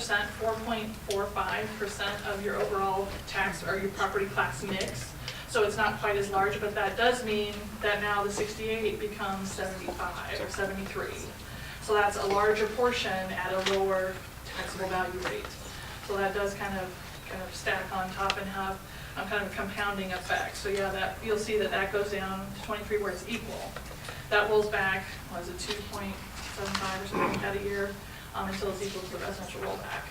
4.45% of your overall tax or your property class mix. So it's not quite as large, but that does mean that now the 68 becomes 75 or 73. So that's a larger portion at a lower taxable value rate. So that does kind of stack on top and have kind of a compounding effect. So yeah, that you'll see that goes down to 23 where it's equal. That rolls back, what is it, 2.75 or something like that a year until it's equal to the residential rollback.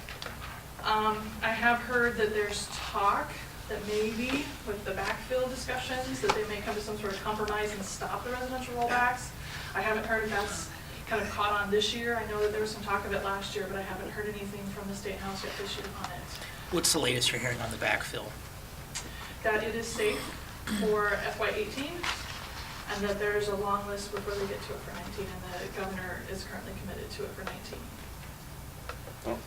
I have heard that there's talk that maybe with the backfill discussions that they may come to some sort of compromise and stop the residential rollbacks. I haven't heard if that's kind of caught on this year. I know that there was some talk of it last year, but I haven't heard anything from the State House yet this year on it. What's the latest you're hearing on the backfill? That it is safe for FY18, and that there's a long list before they get to it for 19, and the governor is currently committed to it for 19. Oh.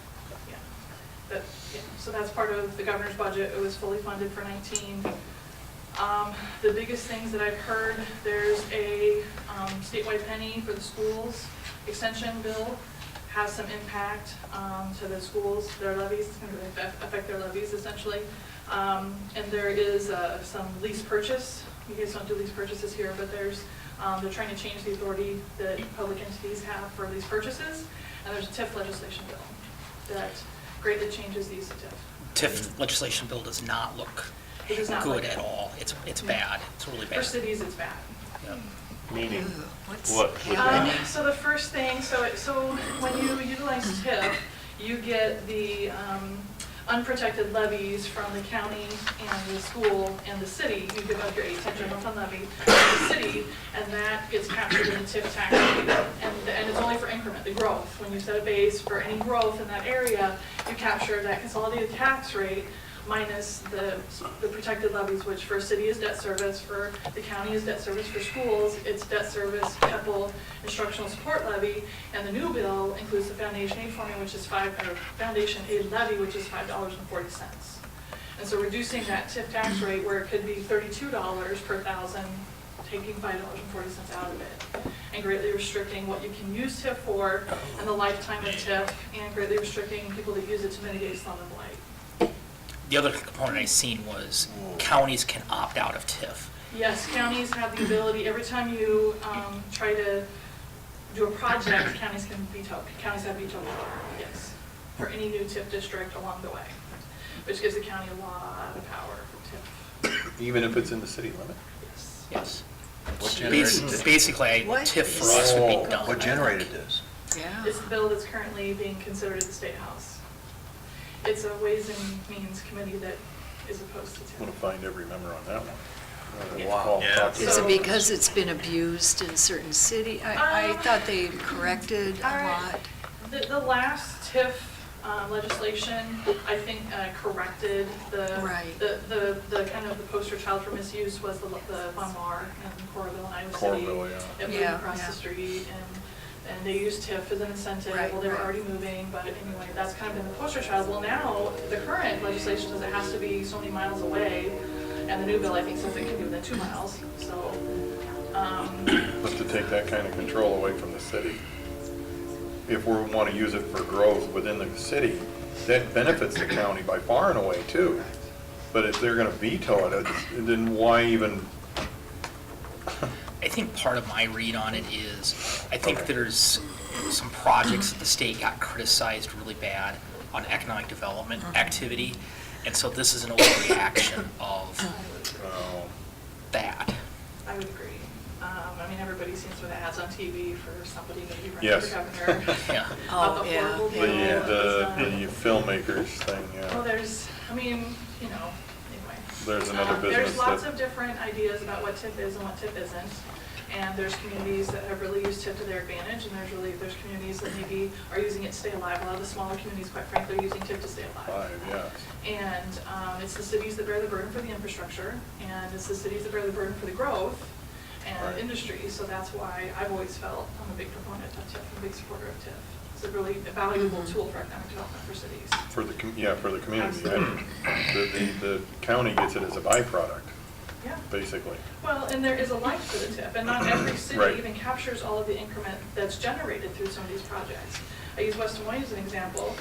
Yeah, so that's part of the governor's budget. It was fully funded for 19. The biggest things that I've heard, there's a statewide penny for the schools extension bill, has some impact to the schools, their levies. It's going to affect their levies essentially. And there is some lease purchase. You guys don't do lease purchases here, but there's they're trying to change the authority that public entities have for lease purchases. And there's a TIF legislation bill that greatly changes the use of TIF. TIF legislation bill does not look good at all. It's bad. It's really bad. For cities, it's bad. Yep. Meaning, What's what? So the first thing, so when you utilize TIF, you get the unprotected levies from the county and the school and the city. You give up your 8-cent general fund levy to the city, and that gets captured in the TIF tax rate. And it's only for increment, the growth. When you set a base for any growth in that area, you capture that consolidated tax rate minus the protected levies, which for a city is debt service, for the county is debt service, for schools it's debt service, PEPL, instructional support levy, and the new bill includes the foundation aid formula, which is foundation aid levy, which is $5.40. And so reducing that TIF tax rate where it could be $32 per thousand, taking $5.40 out of it, and greatly restricting what you can use TIF for and the lifetime of TIF, and greatly restricting people that use it to mitigate slum and blight. The other component I seen was counties can opt out of TIF. Yes, counties have the ability, every time you try to do a project, counties can veto. Counties have veto power, yes, for any new TIF district along the way, which gives the county a lot of power for TIF. Even if it's in the city limit? Yes. Yes. What generated this? Basically, What? TIF for us would be done. What generated this? Yeah. It's the bill that's currently being considered at the State House. It's a Ways and Means Committee that is opposed to I'm going TIF. to find every member on that one. Yeah. Wow. Yeah. Is it because it's been abused in certain cities? I thought they corrected a lot. The last TIF legislation, I think, corrected the kind of the poster child for misuse was the Von Mar and Coralville in Iowa City. Coralville, yeah. It moved across the street, and they used TIF as an incentive. Right, Well, they were right. already moving, but anyway, that's kind of been the poster child. Well, now the current legislation says it has to be so many miles away, and the new bill I think says it can be within 2 miles. So. But to take that kind of control away from the city, if we want to use it for growth within the city, that benefits the county by far and away too. But if they're going to veto it, then why even? I think part of my read on it is, I think there's some projects that the state got criticized really bad on economic development activity, and so this is an overreaction of that. I would agree. I mean, everybody seems to have ads on TV for somebody maybe running Yes. for governor. Yeah. About the horrible deal that was done. The filmmakers thing, Well, yeah. there's, I mean, you know, anyway. There's another business There's lots that- of different ideas about what TIF is and what TIF isn't. And there's communities that have really used TIF to their advantage, and there's communities that maybe are using it to stay alive. A lot of the smaller communities, quite frankly, are using TIF to stay alive. Yes. And it's the cities that bear the burden for the infrastructure, and it's the cities that bear the burden for the growth and Right. industry. So that's why I've always felt I'm a big proponent of TIF, a big supporter of TIF. It's a really valuable tool for economic development for cities. For the community. Absolutely. The county gets it as a byproduct, Yeah. basically. Well, and there is a life to the TIF, and not every city Right. even captures all of the increment that's generated through some of these projects. I use West Des Moines as an example.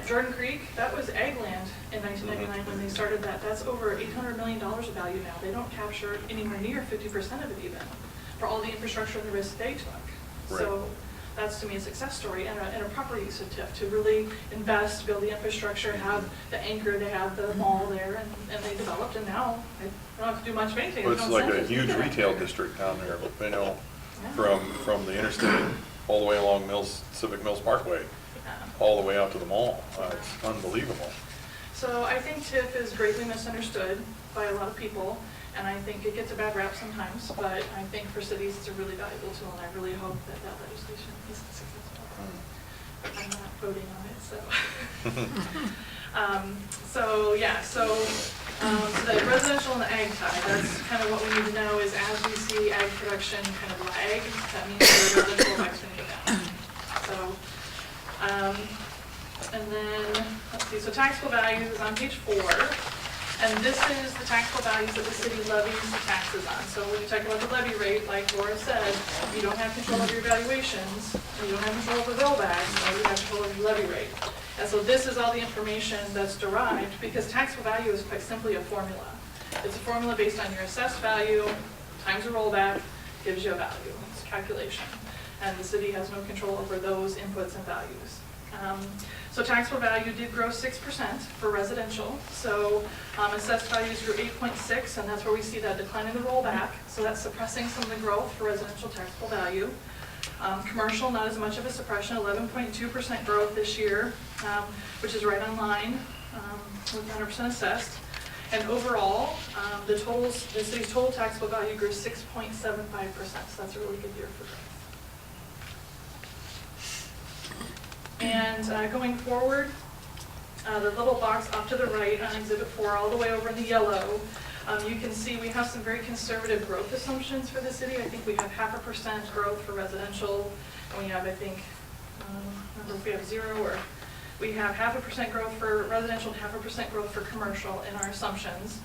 Jordan Creek, that was ag land in 1999 when they started that. That's over $800 million of value now. They don't capture anywhere near 50% of it even, for all the infrastructure and the risk they took. So that's, to me, a success story and a proper use of TIF to really invest, build the infrastructure, have the anchor, they have the mall there, and they developed, and now they don't have to do much of anything. Well, it's There's no like a incentives to do huge that. retail district down there, you know, Yeah. from the interstate all the way along Civic Mills Parkway, Yeah. all the way out to the mall. It's unbelievable. So I think TIF is greatly misunderstood by a lot of people, and I think it gets a bad rap sometimes, but I think for cities it's a really valuable tool, and I really hope that that legislation is successful. I'm not voting on it, so. So the residential and the ag tie, that's kind of what we need to know is as we see ag production kind of lag, that means the residential effects going to go down. So, and then, let's see, so taxable values is on page 4. And this is the taxable values that the city levies the taxes on. So when you talk about the levy rate, like Laura said, you don't have control of your valuations, and you don't have control of the rollbacks, and you have control of your levy rate. And so this is all the information that's derived, because taxable value is quite simply a formula. It's a formula based on your assessed value times a rollback gives you a value. It's a calculation. And the city has no control over those inputs and values. So taxable value did grow 6% for residential. So assessed values grew 8.6, and that's where we see that decline in the rollback. So that's suppressing some of the growth for residential taxable value. Commercial, not as much of a suppression, 11.2% growth this year, which is right on line with 100% assessed. And overall, the city's total taxable value grew 6.75%. So that's a really good year for growth. And going forward, the little box off to the right on Exhibit 4, all the way over in the yellow, you can see we have some very conservative growth assumptions for the city. I think we have 0.5% growth for residential, and we have, I think, I don't know if we have 0 or we have 0.5% growth for residential and 0.5% growth for commercial in our assumptions.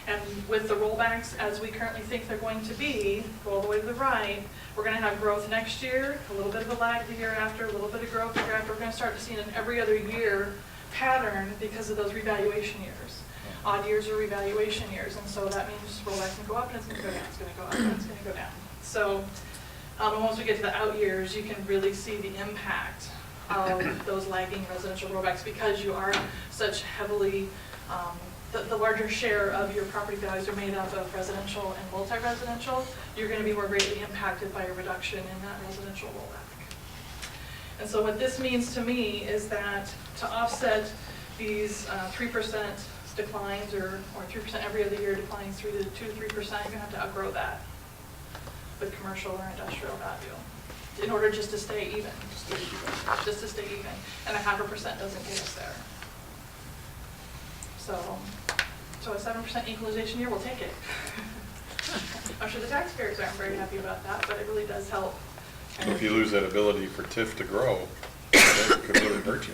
And with the rollbacks, as we currently think they're going to be, go all the way to the right, we're going to have growth next year, a little bit of a lag the year after, a little bit of growth the year after. We're going to start to see an every other year pattern because of those revaluation years. Odd years are revaluation years, and so that means rollbacks can go up and it's going to go down, it's going to go up and it's going to go down. So and once we get to the out years, you can really see the impact of those lagging residential rollbacks because you are such heavily the larger share of your property values are made up of residential and multi-residential, you're going to be more greatly impacted by a reduction in that residential rollback. And so what this means to me is that to offset these 3% declines or 3% every other year declines 2 to 3%, you're going to have to outgrow that with commercial or industrial value in order just to stay even. Just to stay even. And 0.5% doesn't get us there. So a 7% equalization year, we'll take it. I'm sure the taxpayers aren't very happy about that, but it really does help. If you lose that ability for TIF to grow, it could really hurt you.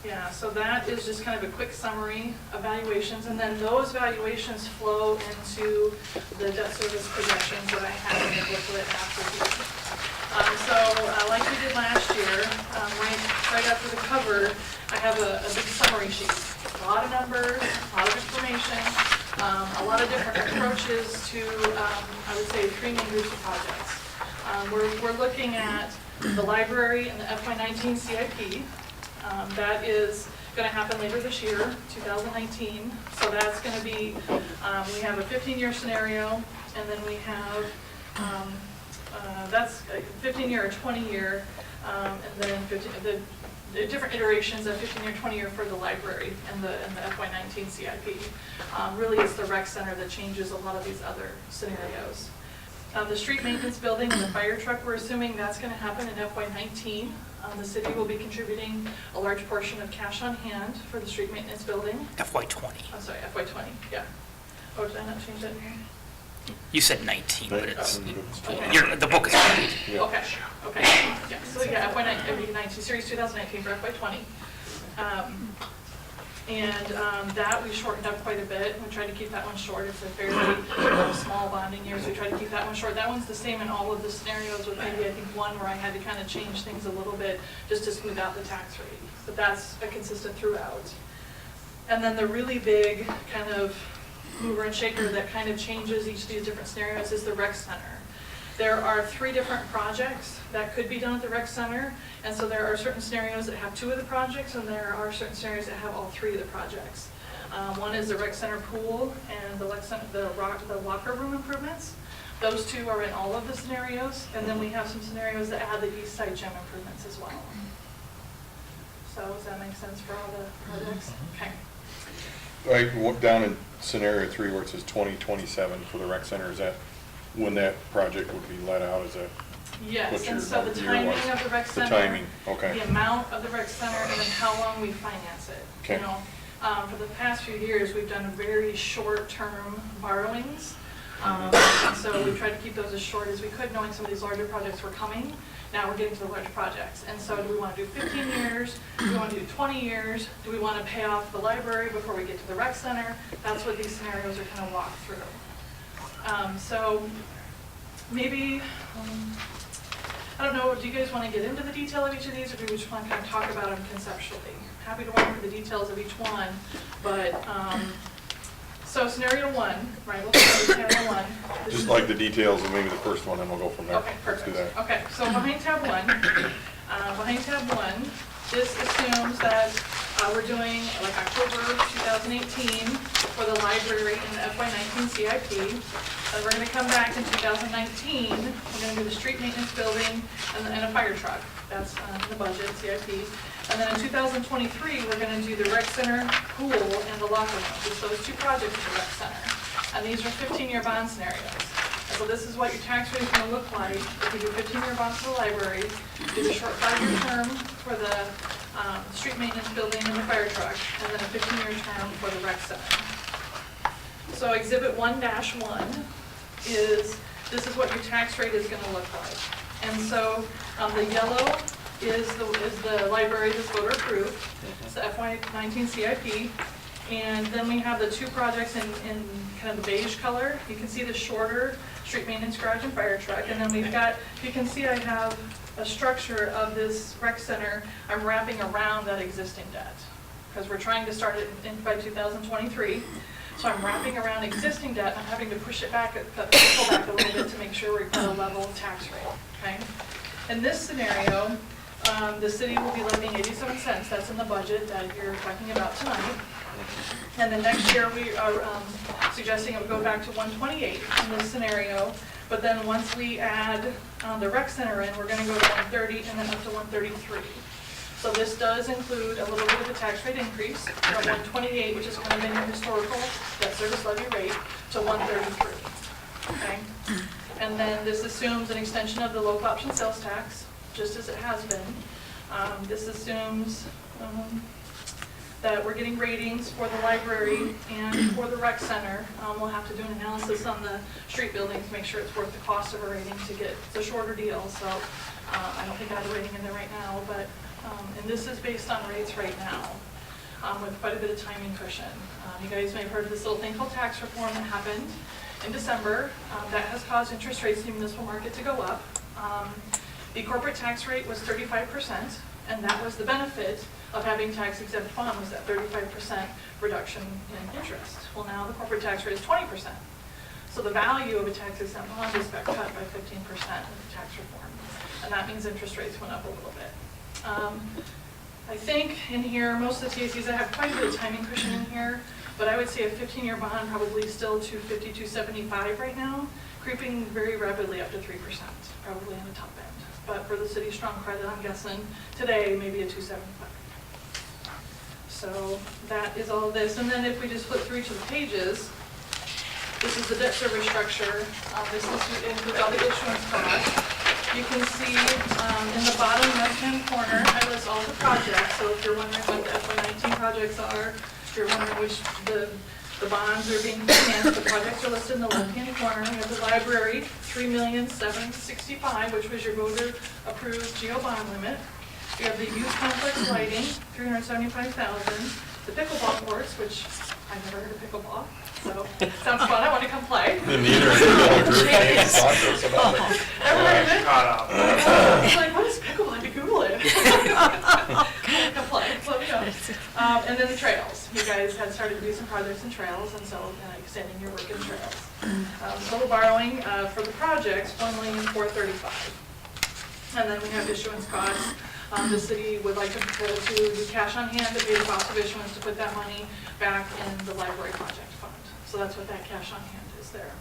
Yeah, so that is just kind of a quick summary of valuations, and then those valuations flow into the debt service projections that I have in the booklet after here. Like we did last year, right after the cover, I have a big summary sheet. A lot of numbers, a lot of information, a lot of different approaches to, I would say, 3 main groups of projects. We're looking at the library and the FY19 CIP. That is going to happen later this year, 2019. So that's going to be, we have a 15-year scenario, and then we have, that's a 15-year or 20-year, and then the different iterations of 15-year, 20-year for the library and the FY19 CIP. Really, it's the rec center that changes a lot of these other scenarios. The street maintenance building and the fire truck, we're assuming that's going to happen in FY19. The city will be contributing a large portion of cash on hand for the street maintenance building. FY20. I'm sorry, FY20, yeah. Oh, did I not change that in here? You said 19, but it's, Okay. the book is right. Yeah. Okay, yeah, so yeah, FY19, Series 2019 for FY20. And that we shortened up quite a bit. We tried to keep that one short. It's a fairly small bonding year, so we tried to keep that one short. That one's the same in all of the scenarios, with maybe I think one where I had to kind of change things a little bit just to smooth out the tax rate. But that's a consistent throughout. And then the really big kind of mover and shaker that kind of changes each of these different scenarios is the rec center. There are 3 different projects that could be done at the rec center, and so there are certain scenarios that have 2 of the projects, and there are certain scenarios that have all 3 of the projects. One is the rec center pool and the locker room improvements. Those 2 are in all of the scenarios, and then we have some scenarios that add the east side gym improvements as well. So does that make sense for all the projects? Okay. Right, down in scenario 3 where it says 2027 for the rec center, is that when that project would be let out? Is that? Yes, and so the year timing was? of the rec The center. timing, okay. The amount of the rec center, and then how long we finance it. Okay. You know, for the past few years, we've done very short-term borrowings. And so we tried to keep those as short as we could, knowing some of these larger projects were coming. Now we're getting to the large projects. And so do we want to do 15 years? Do we want to do 20 years? Do we want to pay off the library before we get to the rec center? That's what these scenarios are kind of walked through. So maybe, I don't know, do you guys want to get into the detail of each of these, or do we just want to kind of talk about them conceptually? Happy to walk through the details of each one, but, so scenario 1, right, we'll start with scenario 1. This Just is- like the details of maybe the first one, and we'll go from there. Okay, Let's do perfect. that. Okay, so behind tab 1, this assumes that we're doing like October 2018 for the library in the FY19 CIP. Then we're going to come back in 2019, we're going to do the street maintenance building and a fire truck. That's in the budget, CIP. And then in 2023, we're going to do the rec center, pool, and the locker room. Just those 2 projects at the rec center. And these are 15-year bond scenarios. And so this is what your tax rate is going to look like if you do 15-year bonds for the library, do the short 5-year term for the street maintenance building and the fire truck, and then a 15-year term for the rec center. So Exhibit 1-1 is, this is what your tax rate is going to look like. And so the yellow is the library that's voter approved. It's the FY19 CIP. And then we have the 2 projects in kind of the beige color. You can see the shorter street maintenance garage and fire truck. And then we've got, you can see I have a structure of this rec center. I'm wrapping around that existing debt because we're trying to start it by 2023. So I'm wrapping around existing debt. I'm having to push it back, pull back a little bit to make sure we've got a level tax rate. Okay. In this scenario, the city will be levying 87 cents. That's in the budget that you're talking about tonight. And then next year, we are suggesting it would go back to 128 in this scenario. But then once we add the rec center in, we're going to go to 130 and then up to 133. So this does include a little bit of a tax rate increase from 128, which is kind of been your historical debt service levy rate, to 133. Okay? And then this assumes an extension of the local option sales tax, just as it has been. This assumes that we're getting ratings for the library and for the rec center. We'll have to do an analysis on the street buildings to make sure it's worth the cost of a rating to get the shorter deal. So I don't think I have a rating in there right now, but and this is based on rates right now with quite a bit of timing cushion. You guys may have heard of this little thing called tax reform that happened in December. That has caused interest rates in the municipal market to go up. The corporate tax rate was 35%, and that was the benefit of having tax exempt bond, was that 35% reduction in interest. Well, now the corporate tax rate is 20%. So the value of a tax exempt bond is got cut by 15% with the tax reform. And that means interest rates went up a little bit. I think in here, most of the TACs, I have quite a bit of timing cushion in here, but I would say a 15-year bond probably still 250, 275 right now, creeping very rapidly up to 3%, probably on the top end. But for the city's strong credit, I'm guessing today maybe a 275. So that is all of this. And then if we just flip through each of the pages, this is the debt service structure. This includes all the issuance costs. You can see in the bottom left-hand corner, I list all the projects. So if you're wondering what the FY19 projects are, if you're wondering which the bonds are being financed, the projects are listed in the left-hand corner. We have the library, $3,765,000, which was your voter-approved GO bond limit. We have the youth complex lighting, $375,000. the pickleball courts, which I've never heard of pickleball, so sounds fun, I want to come play. Neither is the little group name. Talk to us about it. Ever heard of it? I was like, what is pickleball? I had to Google it. Come play, let me know. And then the trails. You guys had started to do some projects in trails, and so extending your work in trails. Total borrowing for the projects, $1,435,000. And then we have issuance costs. The city would like to do cash on hand to pay the cost of issuance to put that money back in the library project fund. So that's what that cash on hand is there.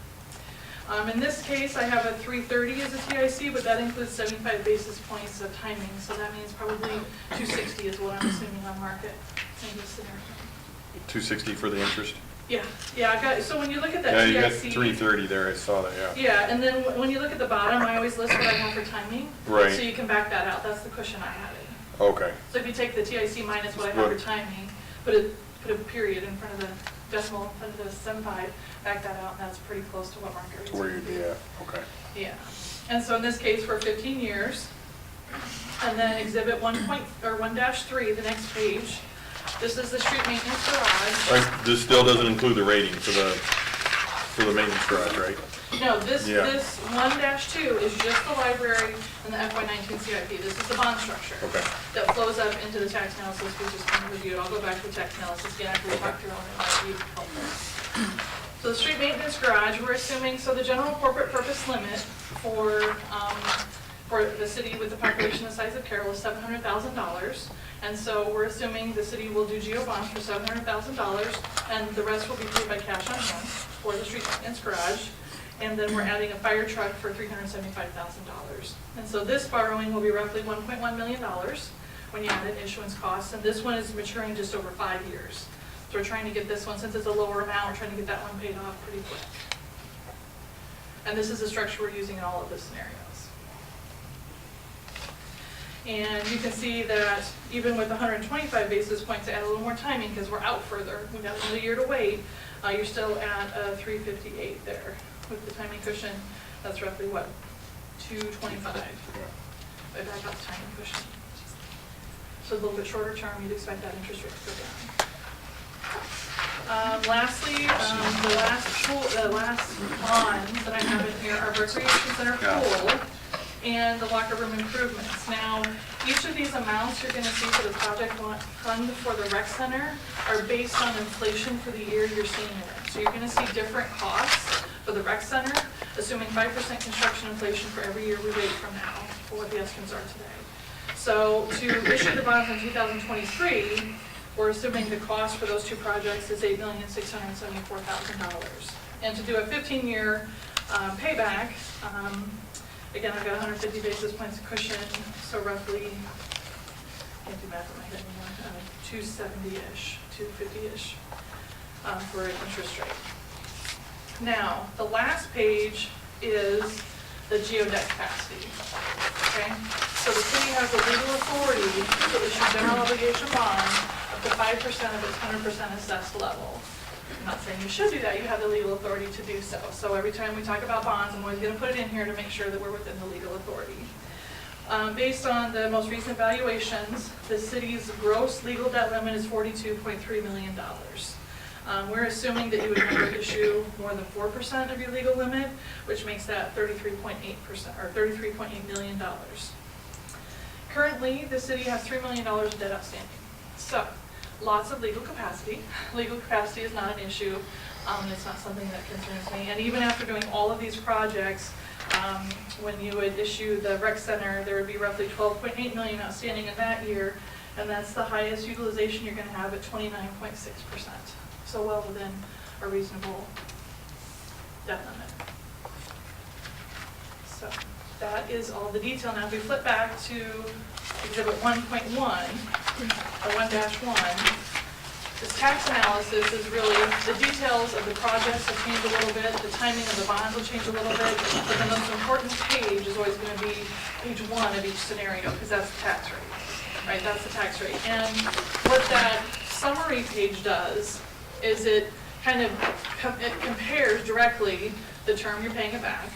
In this case, I have a 330 as a TIC, but that includes 75 basis points of timing. So that means probably 260 is what I'm assuming on market in this scenario. 260 for the interest? Yeah, I've got, so when you look at that Yeah, you got TIC. 330 there, I saw that, yeah. Yeah, and then when you look at the bottom, I always list what I have for timing. Right. So you can back that out. That's the cushion I had in. Okay, So if you take the TIC minus what I have for timing, put a period in front of the decimal, in front of the 75, back that out, and that's pretty close to what market rates to where are. you'd be at, okay. Yeah. And so in this case, for 15 years, and then exhibit 1-3, the next page, this is the street maintenance garage. Right, this still doesn't include the rating for the maintenance garage, right? No, this Yeah. 1-2 is just the library and the FY19 CIP. This is the bond structure. Okay. That flows up into the tax analysis we just kind of reviewed. I'll go back to the tax analysis again after we talk through it, it might be helpful. So the street maintenance garage, we're assuming, so the general corporate purpose limit for the city with the population the size of Carroll is $700,000. And so we're assuming the city will do GO bonds for $700,000, and the rest will be paid by cash on hand for the street maintenance garage. And then we're adding a fire truck for $375,000. And so this borrowing will be roughly $1.1 million when you add in issuance costs. And this one is maturing just over 5 years. So we're trying to get this one, since it's a lower amount, we're trying to get that one paid off pretty quick. And this is the structure we're using in all of the scenarios. And you can see that even with 125 basis points, to add a little more timing because we're out further, we've got another year to wait, you're still at 358 there. With the timing cushion, that's roughly what, 225. If I back out the timing cushion. So a little bit shorter term, you'd expect that interest rate to go down. Lastly, the last bonds that I have in here are recreation center pool and the locker room improvements. Now, each of these amounts you're going to see for the project fund for the rec center are based on inflation for the year you're seeing it in. So you're going to see different costs for the rec center, assuming 5% construction inflation for every year we wait from now for what the estimates are today. So to issue the bonds in 2023, we're assuming the cost for those two projects is $8,674,000. And to do a 15-year payback, again, I've got 150 basis points of cushion, so roughly, can't do math in my head anymore, 270-ish, 250-ish for an interest rate. Now, the last page is the geodebt capacity, okay? So the city has the legal authority to issue general obligation bonds up to 5% of its 100% assessed level. I'm not saying you should do that, you have the legal authority to do so. So every time we talk about bonds, I'm always going to put it in here to make sure that we're within the legal authority. Based on the most recent valuations, the city's gross legal debt limit is $42.3 million. We're assuming that you would never issue more than 4% of your legal limit, which makes that 33.8% or $33.8 million. Currently, the city has $3 million of debt outstanding. So, lots of legal capacity. Legal capacity is not an issue. It's not something that concerns me. And even after doing all of these projects, when you would issue the rec center, there would be roughly $12.8 million outstanding in that year, and that's the highest utilization you're going to have at 29.6%. So well within a reasonable debt limit. So that is all the detail. Now if we flip back to exhibit 1.1, or 1-1, this tax analysis is really, the details of the projects will change a little bit, the timing of the bonds will change a little bit, but the most important page is always going to be page 1 of each scenario, because that's the tax rate, right? That's the tax rate. And what that summary page does is it kind of it compares directly the term you're paying it back,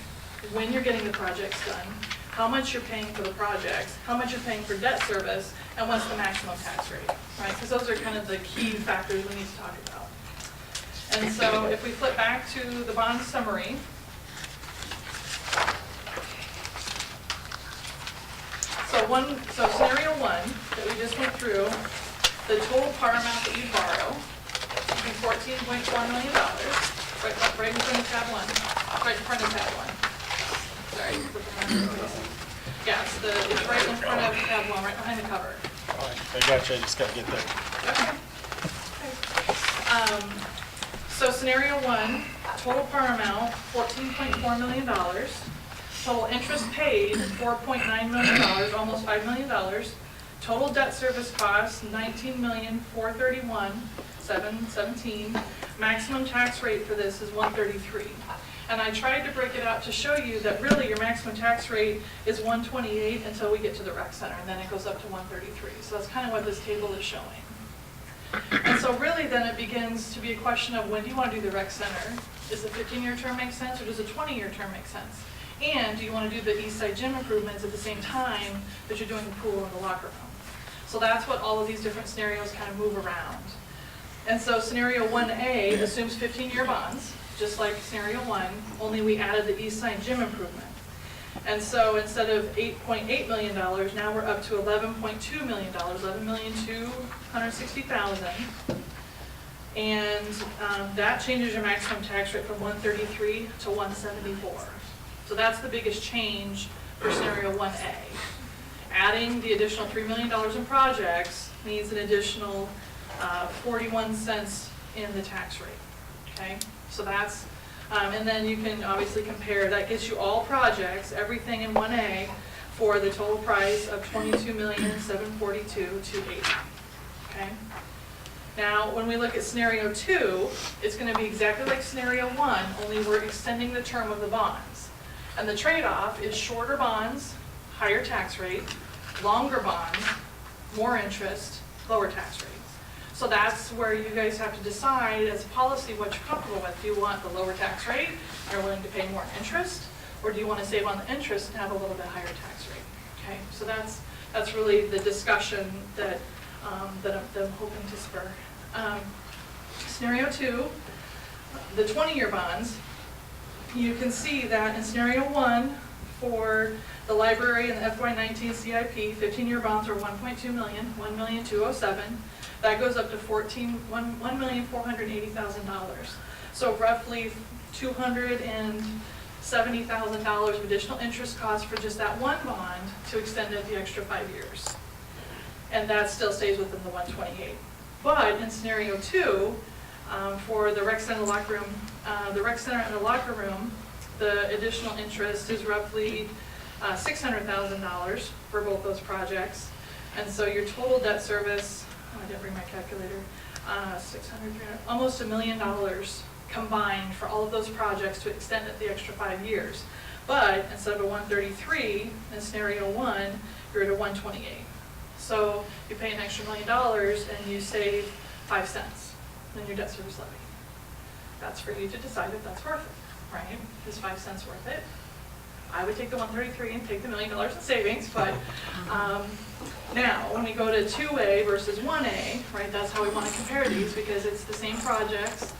when you're getting the projects done, how much you're paying for the projects, how much you're paying for debt service, and what's the maximum tax rate, right? Because those are kind of the key factors we need to talk about. And so if we flip back to the bond summary, so scenario one that we just went through, the total par amount that you borrow would be $14.4 million, right in front of tab one, right in front of tab one. Sorry, flipping around. Yeah, it's right in front of tab one, right behind the cover. All right, I got you, I just got to get there. Okay. So scenario one, total par amount, $14.4 million. Total interest paid, $4.9 million, almost $5 million. Total debt service costs, $19,431,717. Maximum tax rate for this is 133. And I tried to break it out to show you that really your maximum tax rate is 128 until we get to the rec center, and then it goes up to 133. So that's kind of what this table is showing. And so really then it begins to be a question of when do you want to do the rec center? Does a 15-year term make sense, or does a 20-year term make sense? And do you want to do the east side gym improvements at the same time that you're doing the pool and the locker room? So that's what all of these different scenarios kind of move around. And so scenario 1A assumes 15-year bonds, just like scenario 1, only we added the east side gym improvement. And so instead of $8.8 million, now we're up to $11.2 million, $11,260,000. And that changes your maximum tax rate from 133 to 174. So that's the biggest change for scenario 1A. Adding the additional $3 million in projects means an additional 41 cents in the tax rate, okay? So that's, and then you can obviously compare, that gets you all projects, everything in 1A for the total price of $22,742,280, okay? Now, when we look at scenario 2, it's going to be exactly like scenario 1, only we're extending the term of the bonds. And the trade-off is shorter bonds, higher tax rate, longer bonds, more interest, lower tax rate. So that's where you guys have to decide as a policy what you're comfortable with. Do you want the lower tax rate, are willing to pay more interest, or do you want to save on the interest and have a little bit higher tax rate? Okay, so that's really the discussion that I'm hoping to spur. Scenario 2, the 20-year bonds. You can see that in scenario 1 for the library and the FY19 CIP, 15-year bonds are $1.2 million, $1,207,000. That goes up to $1,480,000. So roughly $270,000 of additional interest costs for just that one bond to extend it the extra 5 years. And that still stays within the 128. But in scenario 2, for the rec center and the locker room, the additional interest is roughly $600,000 for both those projects. And so your total debt service, I didn't bring my calculator, 600, 300, almost $1 million combined for all of those projects to extend it the extra 5 years. But instead of a 133 in scenario 1, you're at a 128. So you pay an extra $1 million and you save 5 cents in your debt service levy. That's for you to decide if that's worth it, right? Is 5 cents worth it? I would take the 133 and take the $1 million in savings, but now when we go to 2A versus 1A, right, that's how we want to compare these because it's the same projects.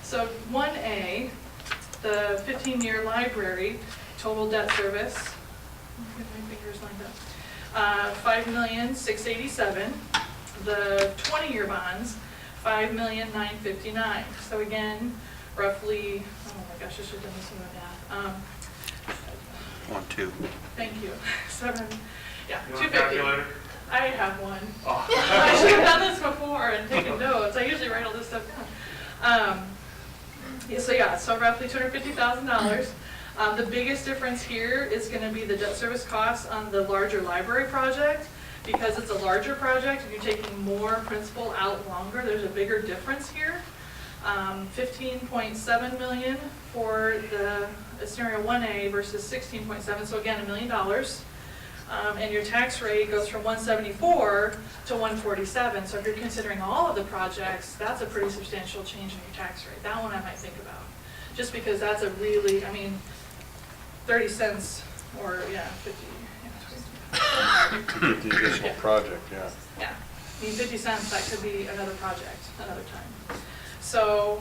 So 1A, the 15-year library, total debt service, get my fingers lined up, $5,687,000. The 20-year bonds, $5,959,000. So again, roughly, oh my gosh, I should have done this in my math. 1, 2. Thank you. 7, yeah, You want a 250. calculator? I have one. Oh. I should have done this before and taken notes. I usually write all this stuff down. So roughly $250,000. The biggest difference here is going to be the debt service costs on the larger library project. Because it's a larger project and you're taking more principal out longer, there's a bigger difference here. $15.7 million for the scenario 1A versus 16.7, so again, $1 million. And your tax rate goes from 174 to 147. So if you're considering all of the projects, that's a pretty substantial change in your tax rate. That one I might think about. Just because that's a really, 30 cents or, 50. To get the additional project, yeah. Yeah, I mean, 50 cents, that could be another project, another time. So,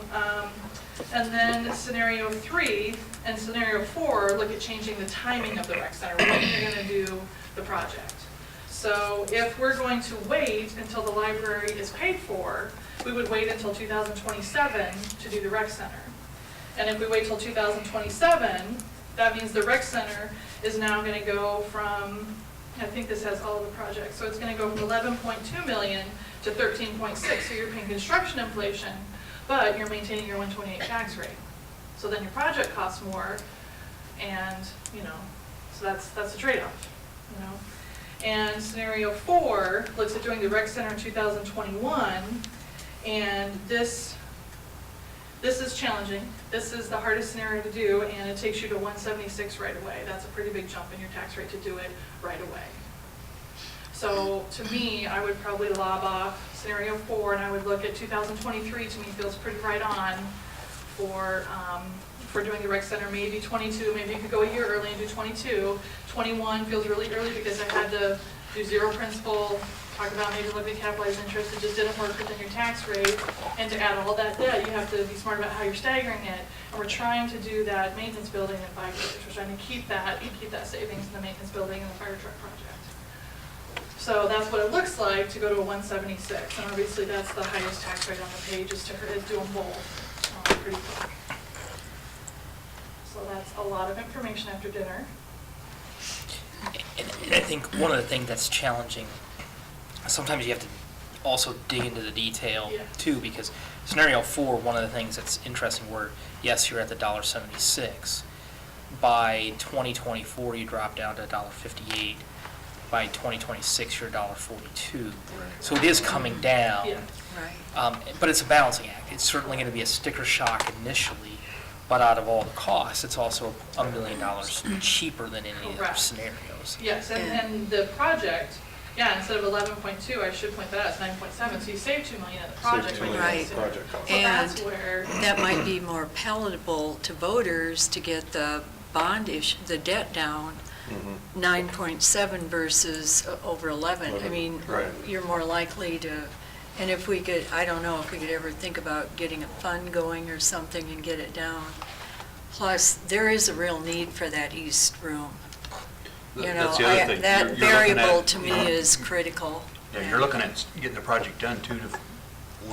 and then scenario 3 and scenario 4 look at changing the timing of the rec center, when you're gonna do the project. So if we're going to wait until the library is paid for, we would wait until 2027 to do the rec center. And if we wait till 2027, that means the rec center is now gonna go from, I think this has all the projects, so it's gonna go from 11.2 million to 13.6, so you're paying construction inflation, but you're maintaining your 128 tax rate. So then your project costs more, and, you know, so that's a trade-off, you know? And scenario 4 looks at doing the rec center in 2021, and this is challenging. This is the hardest scenario to do, and it takes you to 176 right away. That's a pretty big jump in your tax rate to do it right away. So to me, I would probably lob off scenario 4, and I would look at 2023. To me, feels pretty right on for doing the rec center. Maybe 22, maybe you could go a year early and do 22. 21 feels really early because I had to do zero principal, talk about maybe looking at capitalized interest. It just didn't work within your tax rate. And to add all that debt, you have to be smart about how you're staggering it. And we're trying to do that maintenance building in 5 years. We're trying to keep that savings in the maintenance building and the fire truck project. So that's what it looks like to go to a 176. And obviously that's the highest tax rate on the page is to do them both pretty quick. So that's a lot of information after dinner. And I think one of the things that's challenging, sometimes you have to also dig into the detail Yeah. too, because scenario 4, one of the things that's interesting where, yes, you're at the $1.76. By 2024, you drop down to $1.58. By 2026, you're $1.42. So it is coming down. Yeah. Right. But it's a balancing act. It's certainly going to be a sticker shock initially, but out of all the costs, it's also $1 million cheaper than any other Correct. scenarios. Yes, and the project, yeah, instead of 11.2, I should point that out, it's 9.7, so you save 2 million in the project. Save 2 when you million Right. consider it. project cost. So that's where, That might be more palatable to voters to get the bond issue, the debt down, Mhm. 9.7 versus over 11. I mean, Right. you're more likely to, and if we could, I don't know if we could ever think about getting a fund going or something and get it down. Plus, there is a real need for that east room. You know, That's the other thing. that You're looking variable at, to me is critical. Yeah, you're looking at getting the project done 2 to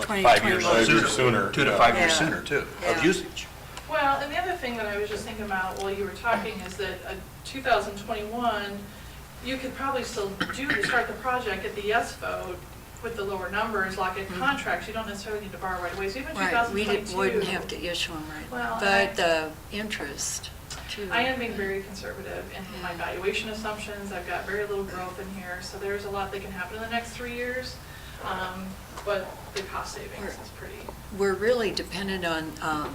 5 years 2021. sooner. Sooner, 2 to yeah. 5 years Yeah. sooner, too, Yeah. of usage. well, and the other thing that I was just thinking about while you were talking is that 2021, you could probably still start the project, get the yes vote with the lower numbers, lock in contracts. You don't necessarily need to borrow right away. So even Right, 2022. we wouldn't have to issue them right Well, now. But the interest, too. I am being very conservative in my valuation assumptions. I've got very little growth in here, so there's a lot that can happen in the next 3 years. But the cost savings is pretty. We're really dependent on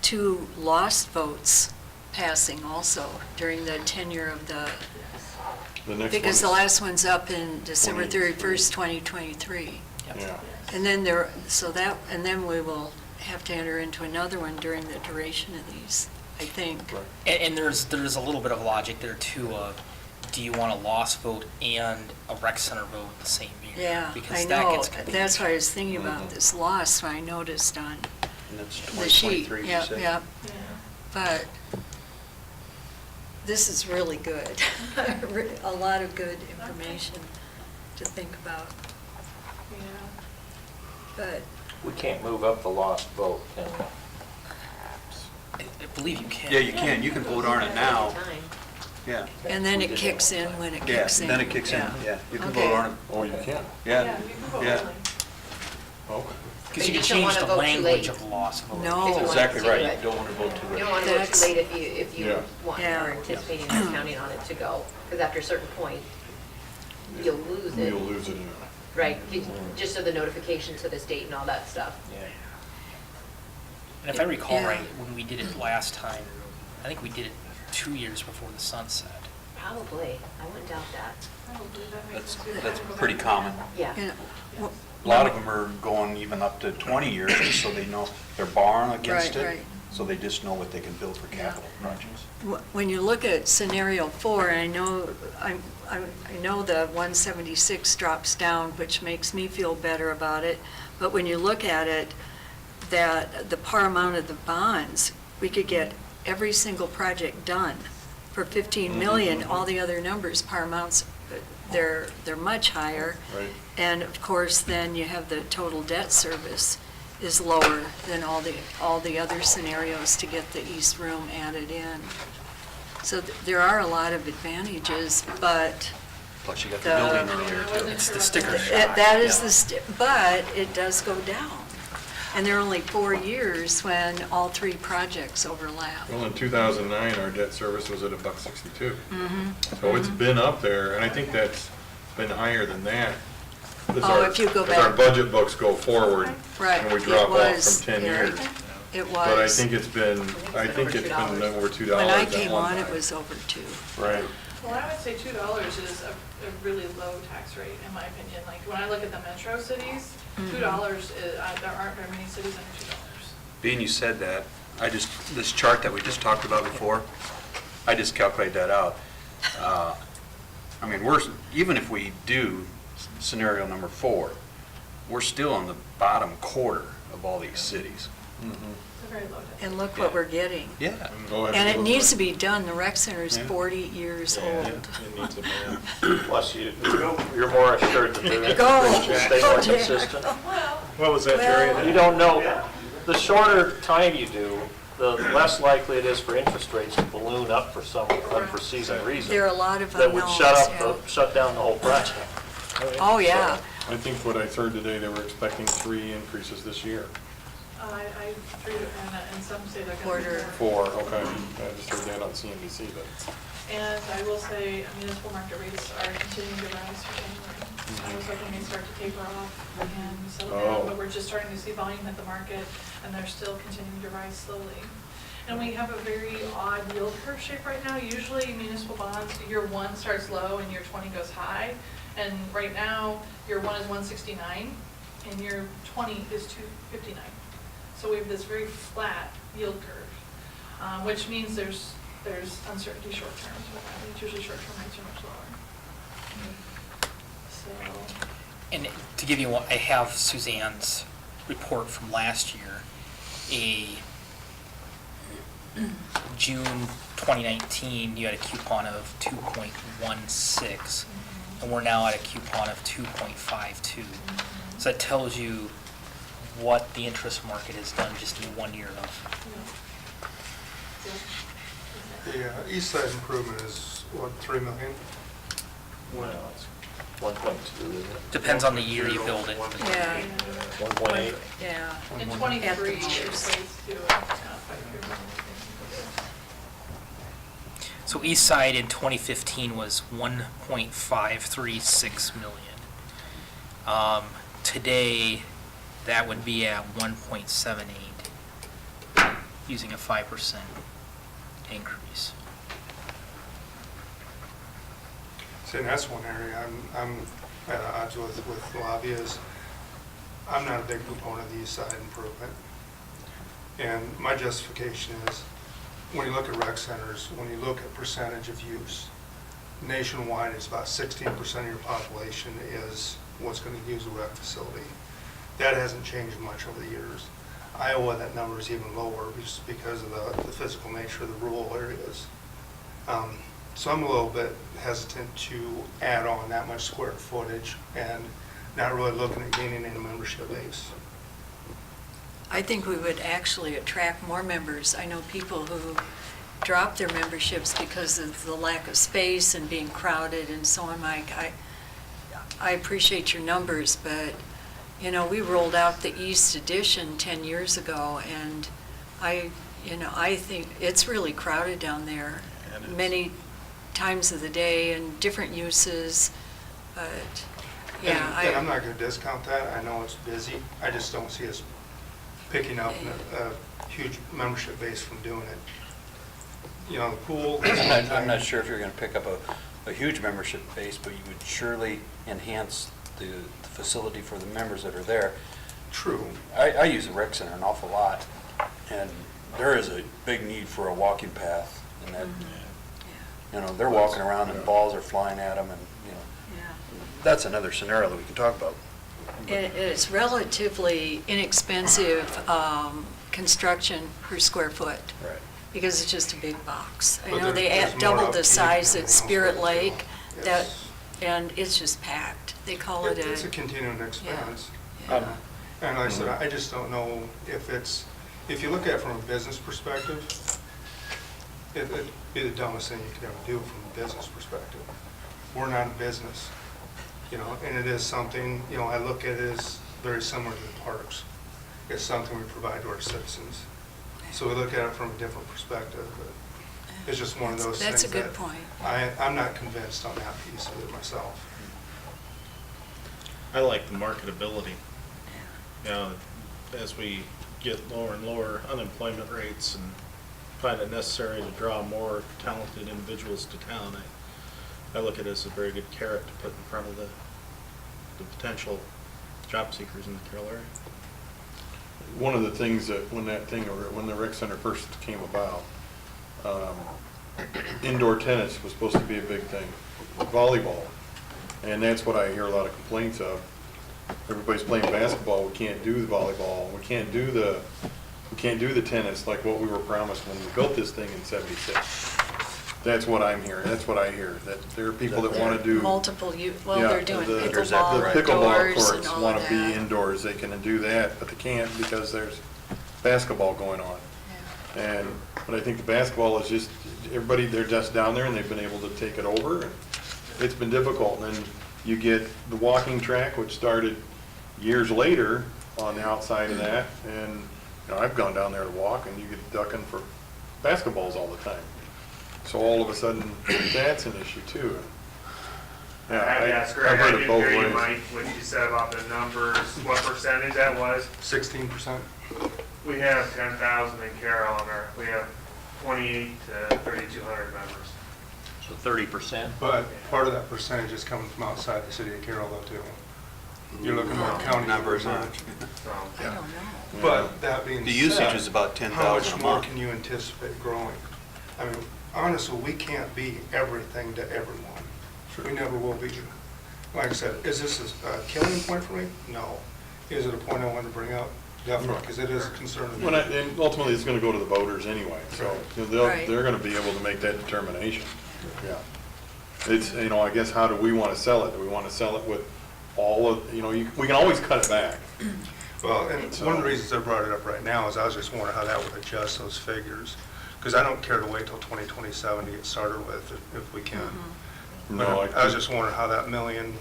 2 lost votes passing also during the tenure of the, The next because the one is- last one's up in December 23. 31st, 2023. Yep. Yeah. And then and then we will have to enter into another one during the duration of these, I think. Right. And there's a little bit of logic there too of, do you want a lost vote and a rec center vote the same year? Yeah, Because I that know. gets confusing. That's why I was thinking about this loss, I noticed on And that's the sheet. 2023, you Yeah, said? yeah. Yeah. But this is really good. A lot of good information to think about. Yeah. But We can't move up the lost vote, can we? I believe you can. Yeah, you can. You can vote on it now. Yeah. and then it kicks in when it Yeah, kicks in. then it kicks in, yeah. You can Okay. vote on it. Oh, you can? Yeah. You can vote Yeah. early. Okay. Because you You can just don't change wanna the vote too language late. of the lost vote. No. If you want Exactly to, right. right. You don't want to vote too You late. don't want to go That's- too late if Yeah. you want Yeah. or anticipating or counting on it to go. Because after a certain point, you'll lose it. You'll lose it in Right, just so the notification to the state and all that stuff. Yeah. And if I recall Yeah. right, when we did it last time, I think we did it 2 years before the sunset. Probably, I wouldn't doubt that. Probably that makes That's, sense. that's pretty common. Yeah. Yeah. Well, A lot of them are going even up to 20 years, just so they know they're borrowing against Right, it. right. so they just know what they can build for capital projects. When you look at scenario 4, I know the 176 drops down, which makes me feel better about it, but when you look at it, that the par amount of the bonds, we could get every single project done for 15 million. All the other numbers, par amounts, they're much higher. Right. And of course, then you have the total debt service is lower than all the other scenarios to get the East Room added in. So there are a lot of advantages, but Plus you got the The- building in I there wasn't too. It's sure the about sticker that. shock. that is but it does go down. And there are only 4 years when all 3 projects overlap. Well, in 2009, our debt service was at $1.62. So it's been up there, and I think that's been higher than that. If you go As our back. budget books go forward, Right, and we it drop off was, from 10 Gary. years. It was. But I think it's been over $2 When I at came one on, it time. was over 2. Right. Well, I would say $2 is a really low tax rate, in my opinion. Like, when I look at the metro cities, $2 is, there aren't very many cities under $2. Being you said that, this chart that we just talked about before, I just calculated that out. I mean, even if we do scenario number 4, we're still on the bottom quarter of all these cities. It's a very low tax. And look what we're getting. Yeah. Go ahead And it look needs to like- be done. The rec center is Yeah. 40 years Yeah, old. it needs a man. Plus you're more assured that they're Go. going to stay more Go, Jack. consistent. What was that, Jerry? You don't know, the shorter time you do, the less likely it is for interest rates to balloon up for some unforeseen reason. There are a lot of That unknowns. would shut yeah. up, shut down the whole project. Oh, yeah. I think what I heard today, they were expecting 3 increases this year. I treat it, and some say they're going Quarter. to be more. 4, okay. I just heard that on CNBC, but. And I will say, municipal market rates are continuing to rise for January. I was hoping they'd start to taper off and settle Oh. down, but we're just starting to see volume hit the market, and they're still continuing to rise slowly. And we have a very odd yield curve shape right now. Usually municipal bonds, year 1 starts low and year 20 goes high. And right now, year 1 is 169, and year 20 is 259. So we have this very flat yield curve, which means there's uncertainty short term. So it's usually short term rates are much lower. So, And to give you one, I have Suzanne's report from last year, a June 2019, you had a coupon of 2.16, and we're now at a coupon of 2.52. So that tells you what the interest market has done just in 1 year of. The east side improvement is, what, 3 million? Well, it's 1.2, isn't it? Depends on the year you build it. Yeah. 1.8? Yeah. in At 23, the it most. equates to 5 So east side in 2015 was 1.536 million. Today, that would be at 1.78, using a 5% increase. See, and that's one area I'm at odds with Lobby is, I'm not a big proponent of the east side improvement. And my justification is, when you look at rec centers, when you look at percentage of use, nationwide, it's about 16% of your population is what's going to use a rec facility. That hasn't changed much over the years. Iowa, that number is even lower just because of the physical nature of the rural areas. So I'm a little bit hesitant to add on that much square footage and not really looking at gaining any membership base. I think we would actually attract more members. I know people who drop their memberships because of the lack of space and being crowded and so on, Mike. I appreciate your numbers, but, we rolled out the East Edition 10 years ago, and I think it's really crowded down there many times of the day and different uses, but, yeah. And I'm not going to discount that. I know it's busy. I just don't see us picking up a huge membership base from doing it. The pool. I'm not sure if you're going to pick up a huge membership base, but you would surely enhance the facility for the members that are there. True. I use the rec center an awful lot, and there is a big need for a walking path, and that, Yeah. you know, they're walking around and balls are flying at them, and, you know, Yeah. that's another scenario that we can talk about. It's relatively inexpensive construction per square foot, Right. because it's just a big box. I But know they there's more doubled the upkeep size and at Spirit everything else, Lake, so, that, yes. and it's just packed. They call it It's a a, continuing expense. yeah. And like I said, I just don't know if it's, if you look at it from a business perspective, it'd be the dumbest thing you could ever do from a business perspective. We're not a business, you know, and it is something, you know, I look at it as very similar to the parks. It's something we provide to our citizens. So we look at it from a different perspective, but it's just one of those things That's a good that point. I'm not convinced on that piece of it myself. I like the marketability. You know, as we get lower and lower unemployment rates and find it necessary to draw more talented individuals to town, I look at it as a very good carrot to put in front of the potential job seekers in the Carroll area. One of the things that, when the rec center first came about, indoor tennis was supposed to be a big thing, volleyball. And that's what I hear a lot of complaints of. Everybody's playing basketball, we can't do the volleyball, we can't do the tennis like what we were promised when we built this thing in '76. That's what I'm hearing, that's what I hear, that there are people that want to do. Multiple, well, Yeah, they're doing the pickleball pickleball indoors and courts all want of to be that. indoors, they can do that, but they can't because there's basketball going on. Yeah. But I think the basketball is just, everybody, they're just down there and they've been able to take it over. And it's been difficult. And then you get the walking track, which started years later on the outside of that. And, you know, I've gone down there to walk and you get ducking for basketballs all the time. So all of a sudden, that's an issue too. I had to ask Greg, I've I heard it didn't both hear you, ways. Mike, when you said about the numbers, what percentage that was. 16%? We have 10,000 in Carroll, and we have 28 to 3,200 members. So 30%. But part of that percentage is coming from outside the city of Carroll though too. You're looking more county Numbers numbers. aren't. So, I don't know. But that being said. The usage is about 10,000 How much a more month. can you anticipate growing? I mean, honestly, we can't be everything to everyone. We never will be. Like I said, is this a killing point for me? No. Is it a point I want to bring out? Definitely, because it is a concern of When me. and ultimately, it's going to go to the voters anyway, so you know, Right. they're going to be able to make that determination. Yeah. It's, you know, I guess, how do we want to sell it? Do we want to sell it with all of, you know, we can always cut it back. Well, and one of the reasons I brought it up right now is I was just wondering how that would adjust those figures. Because I don't care to wait till 2027 to get started with if we can. No, I was just wondering how that million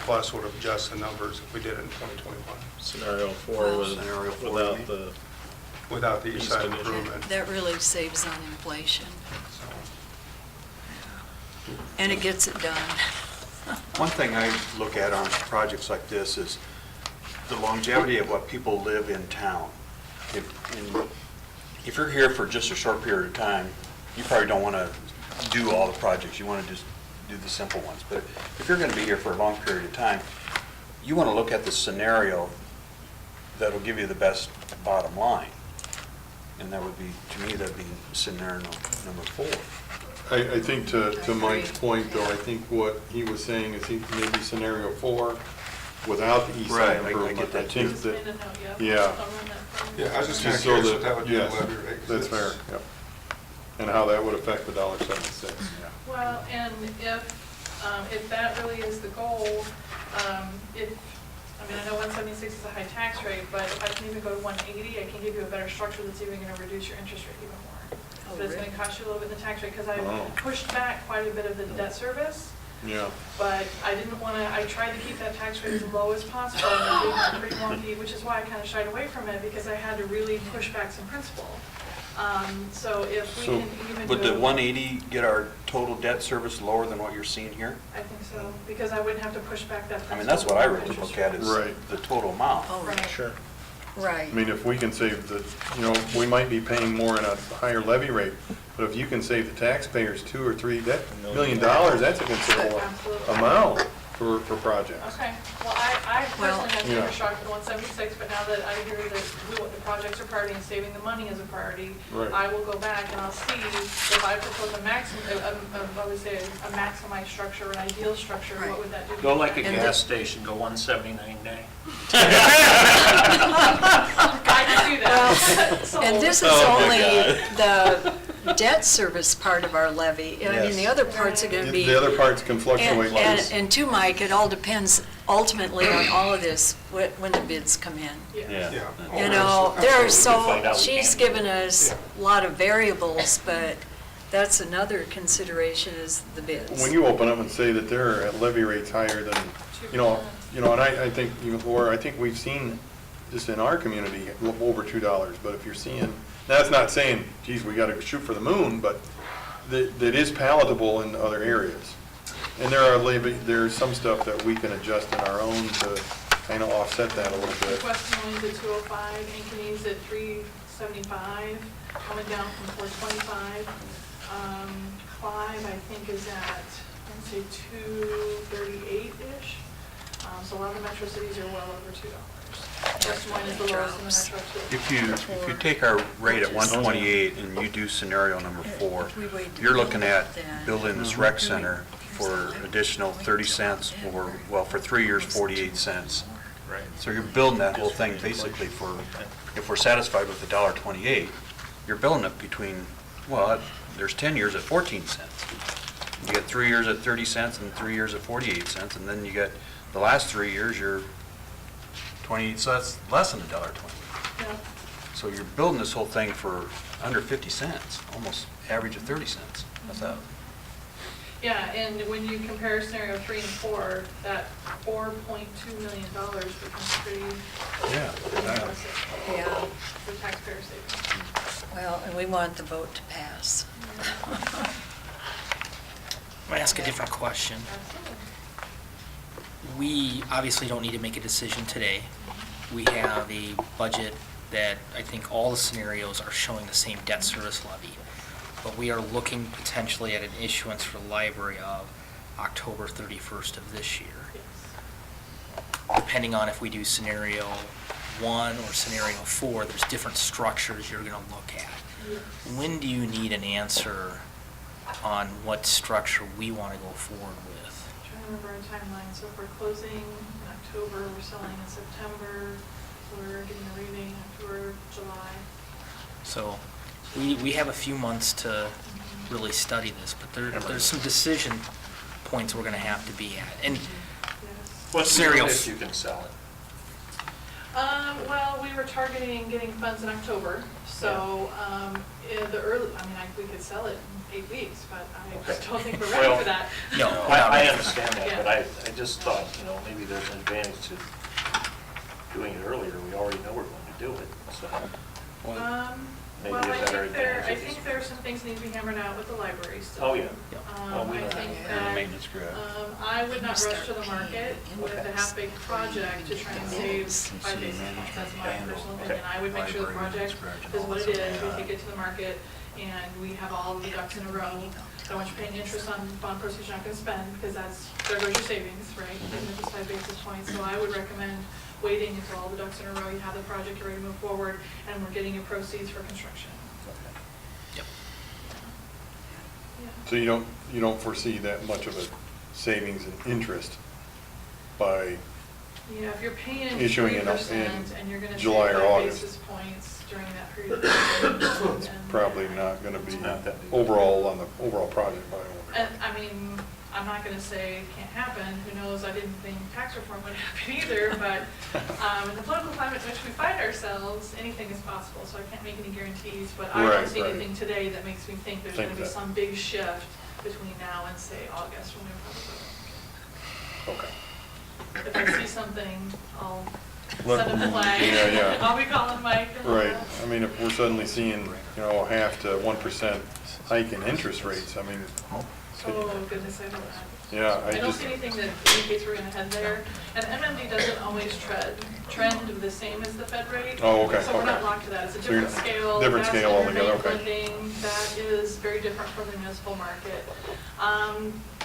plus would adjust the numbers if we did it in 2021 Scenario 4 Well, was Scenario 4, you without mean? the, without the east side East addition. improvement. That really saves on inflation, So, and it gets it done. One thing I look at on projects like this is the longevity of what people live in town. If you're here for just a short period of time, you probably don't want to do all the projects. You want to just do the simple ones. But if you're going to be here for a long period of time, you want to look at the scenario that'll give you the best bottom line. And that would be, to me, that'd be scenario number 4. I think to I Mike's agree. point, though, I think what he was saying is maybe scenario 4 without the east Right, side I improvement. get that I think too. that, Explain it out, yeah. I'll run that for you. yeah, I was just kind of just so curious what that would do to yes, levy rate. 'cause that's fair, it's- yep. And how that would affect the $1.76, yeah. Well, and if that really is the goal, I mean, I know 176 is a high tax rate, but if I can even go to 180, I can give you a better structure that's even going to reduce your interest rate even more. Oh, But it's going really? to cost you a little bit in the tax rate, because I Oh. pushed back quite a bit of the debt service, Yeah. but I didn't want to, I tried to keep that tax rate as low as possible, and it was pretty wonky, which is why I kind of shied away from it, because I had to really push back some principal. So if we So, can even do. Would the 180 get our total debt service lower than what you're seeing here? I think so, because I wouldn't have to push back that principal. I mean, that's what I really interest look at rate. is Right. the total amount. Oh, Right. sure. right. I mean, if we can save the, you know, we might be paying more in a higher levy rate, but if you can save the taxpayers $2 or $3 million, that's a considerable Absolutely. amount for projects. Okay, well, I Well- personally have been Yeah. shocked at the 176, but now that I hear that the projects are priority and saving the money is a priority, Right. I will go back and I'll see if I propose a maximum, I would say a maximized structure, an ideal structure, Right. what would that do? Go like a And gas the- station, go 179 day. I can do that. Sold. And this is Oh, my only the debt service part of our levy. I mean, the Yes. other parts are going to be. The other parts can fluctuate like And, this. and to Mike, it all depends ultimately on all of this, when the bids come in. Yeah. Yeah. You know, there are find out we she's can't. given us a lot of variables, but that's another consideration is the bids. When you open up and say that they're at levy rates higher than, and I think, Laura, I think we've seen just in our community, over $2, but if you're seeing, that's not saying, geez, we gotta shoot for the moon, but that is palatable in other areas. And there's some stuff that we can adjust in our own to kind of offset that a little bit. West Des Moines at 205, Ankeny's at 375, coming down from 425. Clive, I think, is at, I'd say 238-ish. So a lot of the metro cities are well over $2. West Des Moines is the lowest in the metro too. If you take our rate at 128 and you do scenario number 4, If we wait to you're looking build at then- building this rec center for additional 30 cents or, well, for 3 years, 48 cents. Right. So you're building that whole thing basically for, if we're satisfied with the $1.28, you're building it between, well, there's 10 years at 14 cents. You get 3 years at 30 cents and 3 years at 48 cents, and then you get the last 3 years, you're 20, so that's less than $1.20. Yeah. So you're building this whole thing for under 50 cents, almost average of 30 cents. That's out. Yeah, and when you compare scenario 3 and 4, that $4.2 million becomes pretty impressive Yeah, for taxpayer savings. well, and we want the vote to pass. I'm going to ask a different question. Absolutely. We obviously don't need to make a decision today. We have a budget that I think all the scenarios are showing the same debt service levy. But we are looking potentially at an issuance for the library of October 31st of this year. Yes. Depending on if we do scenario 1 or scenario 4, there's different structures you're going to look at. Yes. When do you need an answer on what structure we want to go forward with? Trying to remember our timeline. So if we're closing in October, we're selling in September, we're getting a rebate in October, July. So we have a few months to really study this, but there's some decision points we're going to have to be at. And Yes. What's the Cereal. earliest you can sell it? Well, we were targeting getting funds in October, so we could sell it in 8 weeks, but I just don't think we're ready Well, for that. No, No, we're not I ready for understand that, Yeah. but I just thought, maybe there's an advantage to doing it earlier. We already know we're going to do it, so. Maybe Well, a better I advantage think is- there are some things that need to be hammered out with the library still. Oh, yeah. Well, we I know think that. And the that, maintenance grant. I would not rush to the market with a half-baked project to try and save 5 basis points. That's my personal opinion. I would make sure the project is what it is, we take it to the market, and we have all the ducks in a row. I don't want you paying interest on bond proceeds you're not gonna spend, because there goes your savings, right? Even if it's 5 basis points. So I would recommend waiting until all the ducks in a row, you have the project, you're ready to move forward, and we're getting your proceeds for construction. Yep. Yeah. So you don't foresee that much of a savings in interest by, Yeah, if you're paying Issuing it up 3% in and you're gonna July save or 5 August. basis points during that period of time. it's then- probably not gonna be It's not that big. overall on the overall project by And, I mean, I'm not gonna say it can't happen, who knows, I didn't think tax reform would happen either, but, in the political climate in which we find ourselves, anything is possible, so I can't make any guarantees, but I don't Right, see right. anything today that makes me think there's Think gonna be that. some big shift between now and, say, August, when we probably. Okay. If I see something, I'll Let- send a flag. Yeah, yeah. I'll be calling Mike. and all Right, that. I mean, if we're suddenly seeing, half to 1% hike in interest rates, I mean, Oh, goodness, I don't know. yeah, I don't just, see anything that indicates we're gonna head there. And MMD doesn't always trend the same as the Fed rate. Oh, okay, So we're not okay. locked to that. It's a So you're- different scale. different That's scale altogether, interbank okay. lending. That is very different from the municipal market.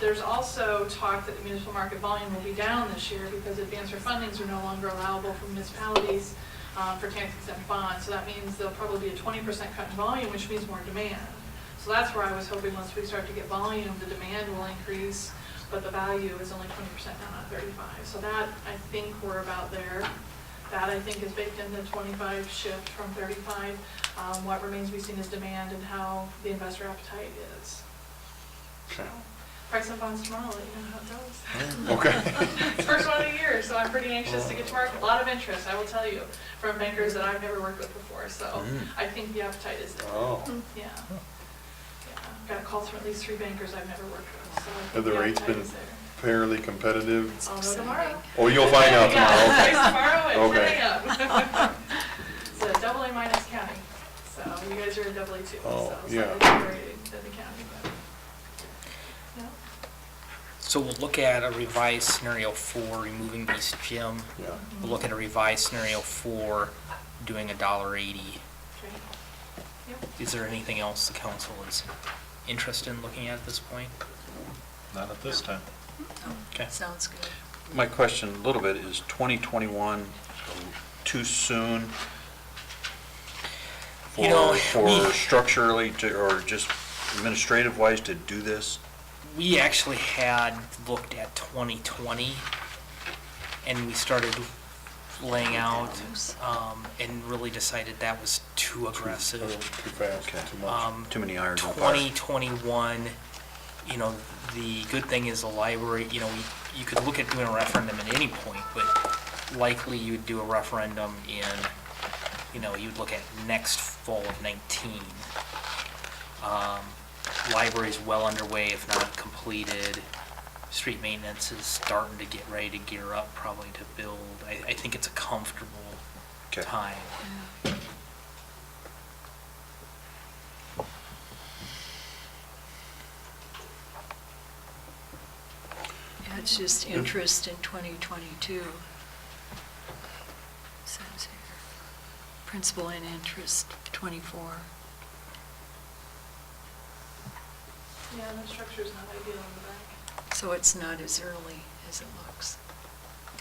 There's also talk that the municipal market volume will be down this year because advance refundings are no longer allowable for municipalities for tax exempt bonds. So that means there'll probably be a 20% cut in volume, which means more demand. So that's where I was hoping once we start to get volume, the demand will increase, but the value is only 20% down on 35. So that, I think we're about there. That, I think, is baked in the 25 shift from 35. What remains to be seen is demand and how the investor appetite is. So, price of bonds tomorrow, let you know how it goes. Okay. First one of the year, so I'm pretty anxious to get to market. A lot of interest, I will tell you, from bankers that I've never worked with before. So I think the appetite is there. Oh, Yeah. Got calls from at least 3 bankers I've never worked with. So I think have the rates appetite been is there. fairly competitive? I'll know tomorrow. Oh, you'll find out tomorrow, okay. Yeah, tomorrow Okay. at 10 a.m. It's a double A minus county, so you guys are a double A too. Oh, so yeah. slightly rated than the county, but, yeah. So we'll look at a revised scenario 4, removing East Gym. Yeah. We'll look at a revised scenario 4, doing $1.80. Okay. Yep. Is there anything else the council is interested in looking at this point? Not at this time. Okay. Sounds good. My question a little bit is 2021 too soon You know, for structurally or just administrative wise to do this? We actually had looked at 2020, and we started laying out, and really decided that was too aggressive. Too fast, Okay. too much. Too many irons in the fire. 2021, you know, the good thing is the library, you know, you could look at doing a referendum at any point, but likely you'd do a referendum in, you know, you'd look at next fall of 19. Library's well underway, if not completed. Street maintenance is starting to get ready to gear up, probably to build. I think it's a comfortable Okay. time. Yeah, it's just interest in 2022. Says here, principal and interest 24. Yeah, the structure's not ideal in the back. So it's not as early as it looks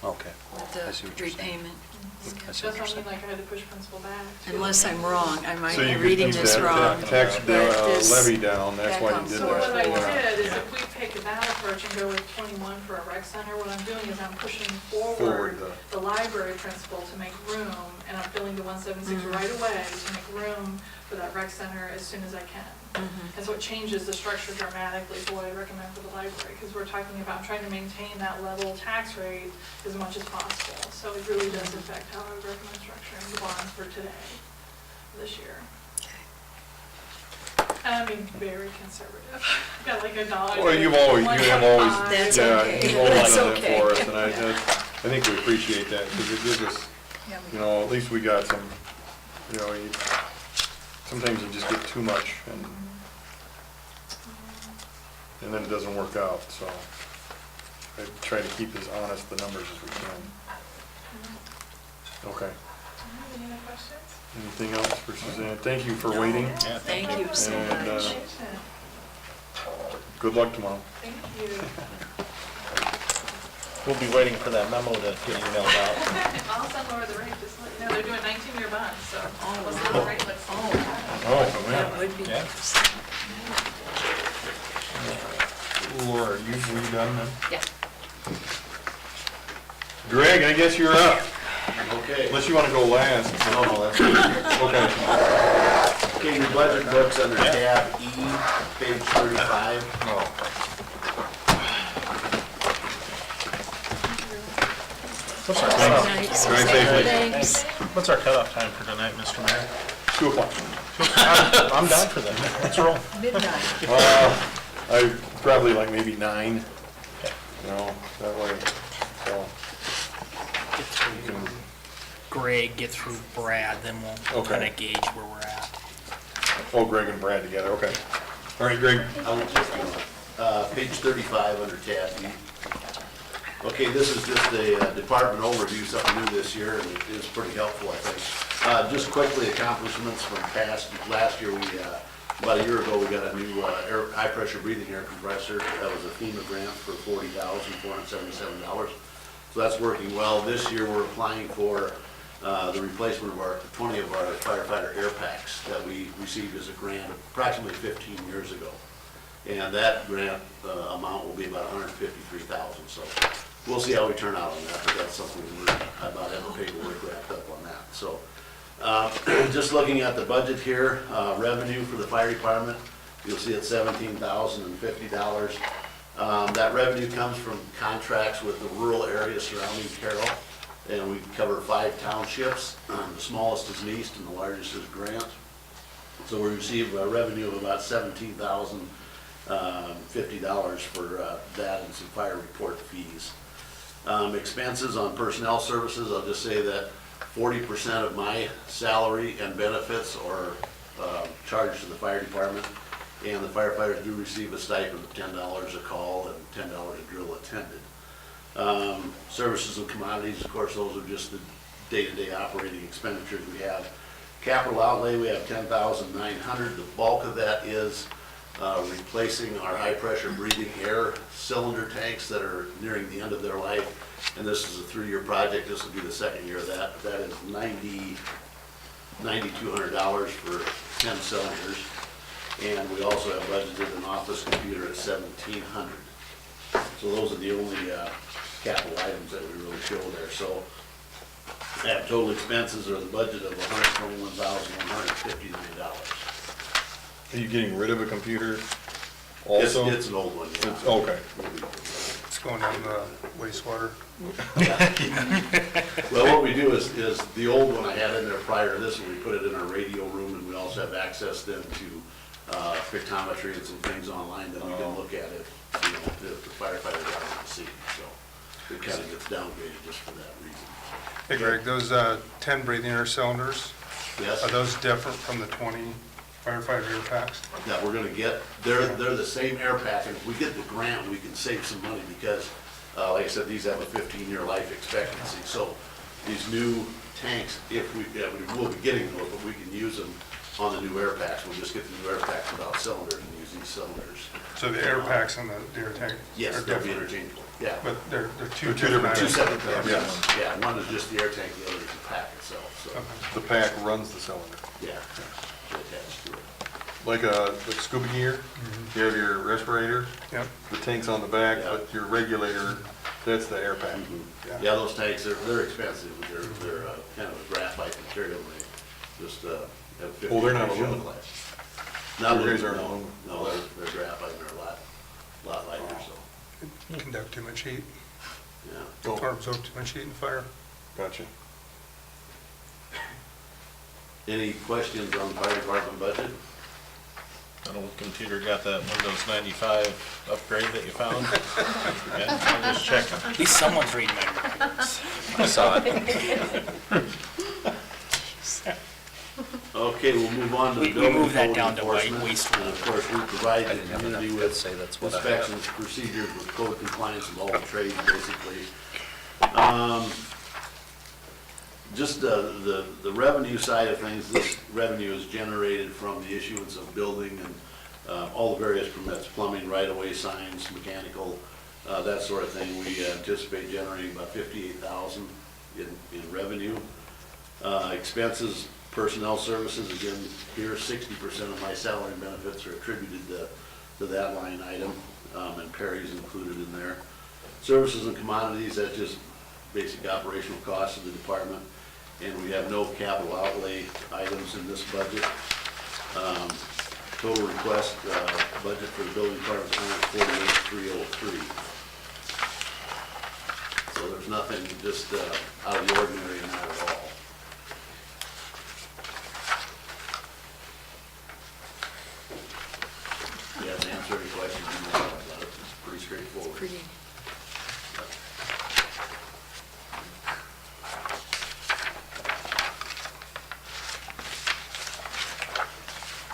Okay. with I see the what you're saying. repayment. I see what That's you're why I mean, saying. like, I had to push principal back. too. Unless I'm wrong, I might So you be could reading keep this that wrong. tax but this- levy down, that's that why you comes did So that. what I Yeah. did is if we take that approach and go with 21 for a rec center, what I'm doing is I'm pushing Forward forward the- the library principal to make room, and I'm filling the 176 right away to make room for that rec center as soon as I can. And so it changes the structure dramatically for what I recommend for the library, because we're talking about trying to maintain that level tax rate as much as possible. So it really does affect how I would recommend structuring the bonds for today, this year. And I mean, very conservative. Got like $1. Well, you have always, That's yeah, okay. you've always That's done that okay. for us, and I think we appreciate that, because it gives us, Yeah, we- you know, at least we got some, you know, sometimes you just get too much, and then it doesn't work out, so I try to keep as honest the numbers as we can. Okay. Any other questions? Anything else for Suzanne? Thank you for waiting. Yeah, Thank you so And, much. Good luck tomorrow. Thank you. We'll be waiting for that memo to get emailed out. I'll send over the rate, just to let you know, they're doing 19-year bonds, so. Oh, we'll see what wow. the rate looks like. Oh, That would be Yeah. interesting. Laura, were you done then? Yeah. Greg, I guess you're up, Okay. unless you want to go last. No, that's Okay. okay. Your budget book's under tab E, page 35. What's our cutoff? Nice. Drive safely. Thanks. What's our cutoff time for tonight, Mr. Mayor? 2 o'clock. I'm down for that. Let's roll. Midnight. I probably like maybe 9, you know, that way, so. you can- Greg, get through Brad, then we'll Okay. kind of gauge where we're at. Oh, Greg and Brad together, okay. All right, Greg. Page 35 under tab E. Okay, this is just a department overview, something new this year, and it is pretty helpful, I think. Just quickly, accomplishments from last year, about a year ago, we got a new high-pressure breathing air compressor. That was a FEMA grant for $40,477. So that's working well. This year, we're applying for the replacement of 20 of our firefighter air packs that we received as a grant approximately 15 years ago. And that grant amount will be about $153,000. So we'll see how we turn out on that, but that's something we're about having paperwork wrapped up on that. So just looking at the budget here, revenue for the fire department, you'll see it's $17,050. That revenue comes from contracts with the rural area surrounding Carroll, and we cover 5 townships. The smallest is Neast and the largest is Grant. So we receive a revenue of about $17,050 for that and some fire report fees. Expenses on personnel services, I'll just say that 40% of my salary and benefits are charged to the fire department, and the firefighters do receive a stipend of $10 a call and $10 a drill attended. Services and commodities, of course, those are just the day-to-day operating expenditures we have. Capital outlay, we have $10,900. The bulk of that is replacing our high-pressure breathing air cylinder tanks that are nearing the end of their life. And this is a 3-year project. This will be the second year of that. That is $9,200 for 10 cylinders. And we also have budgeted an office computer at $1,700. So those are the only capital items that we really show there. So that total expenses are the budget of $121,159. Are you getting rid of a computer also? It's an old one, yeah. It's, okay. It's going down the wastewater. Well, what we do is the old one I had in there prior to this one, we put it in our radio room, and we also have access then to pictometry and some things online that we can look at if, you know, if the firefighter got on the scene. So it kind of gets downgraded just for that reason. Hey Greg, those 10 breathing air cylinders, Yes? are those different from the 20 firefighter air packs? That we're gonna get, they're the same air pack, and if we get the grant, we can save some money because, like I said, these have a 15-year life expectancy. So these new tanks, if we will be getting those, but we can use them on the new air packs. We'll just get the new air packs without cylinders and use these cylinders. So the air packs and the air tank Yes, are they'll be different? interchangeable, yeah. But they're two They're two different different- Two items? separate things, Yes. yeah. One is just the air tank, the other is the pack itself, so, Okay. The pack runs the cylinder. yeah, attached to it. Like scuba gear, you have your respirator, Yep. the tank's on the back, Yeah. but your regulator, that's the air pack. Yeah, those tanks, they're expensive, they're kind of a graphite material, they just have 50. Oh, they're not shelf aluminum. life. Not Your guys aluminum, aren't no, aluminum. no, they're graphite, and they're a lot lighter, so, Conduct too much heat, yeah. or Oh, absorb too much heat in fire. gotcha. Any questions on the fire department budget? That old computer got that Windows 95 upgrade that you found? Yeah, I'm just checking. At least someone's reading my reports. I saw it. Okay, we'll move on to the We building move that code down to enforcement. wastewater. And of course, we provide I the didn't have community enough with to say that's what I have. inspections, procedures with code compliance of all the trades, basically. Just the revenue side of things, this revenue is generated from the issuance of building and all the various permits, plumbing, right-of-way signs, mechanical, that sort of thing. We anticipate generating about $58,000 in revenue. Expenses, personnel services, again, here 60% of my salary and benefits are attributed to that line item, and Perry's included in there. Services and commodities, that's just basic operational costs of the department, and we have no capital outlay items in this budget. Total request budget for the building department is $148,303. So there's nothing just out of the ordinary in that at all. You have to answer any questions you might have about it. It's pretty straightforward. Pretty,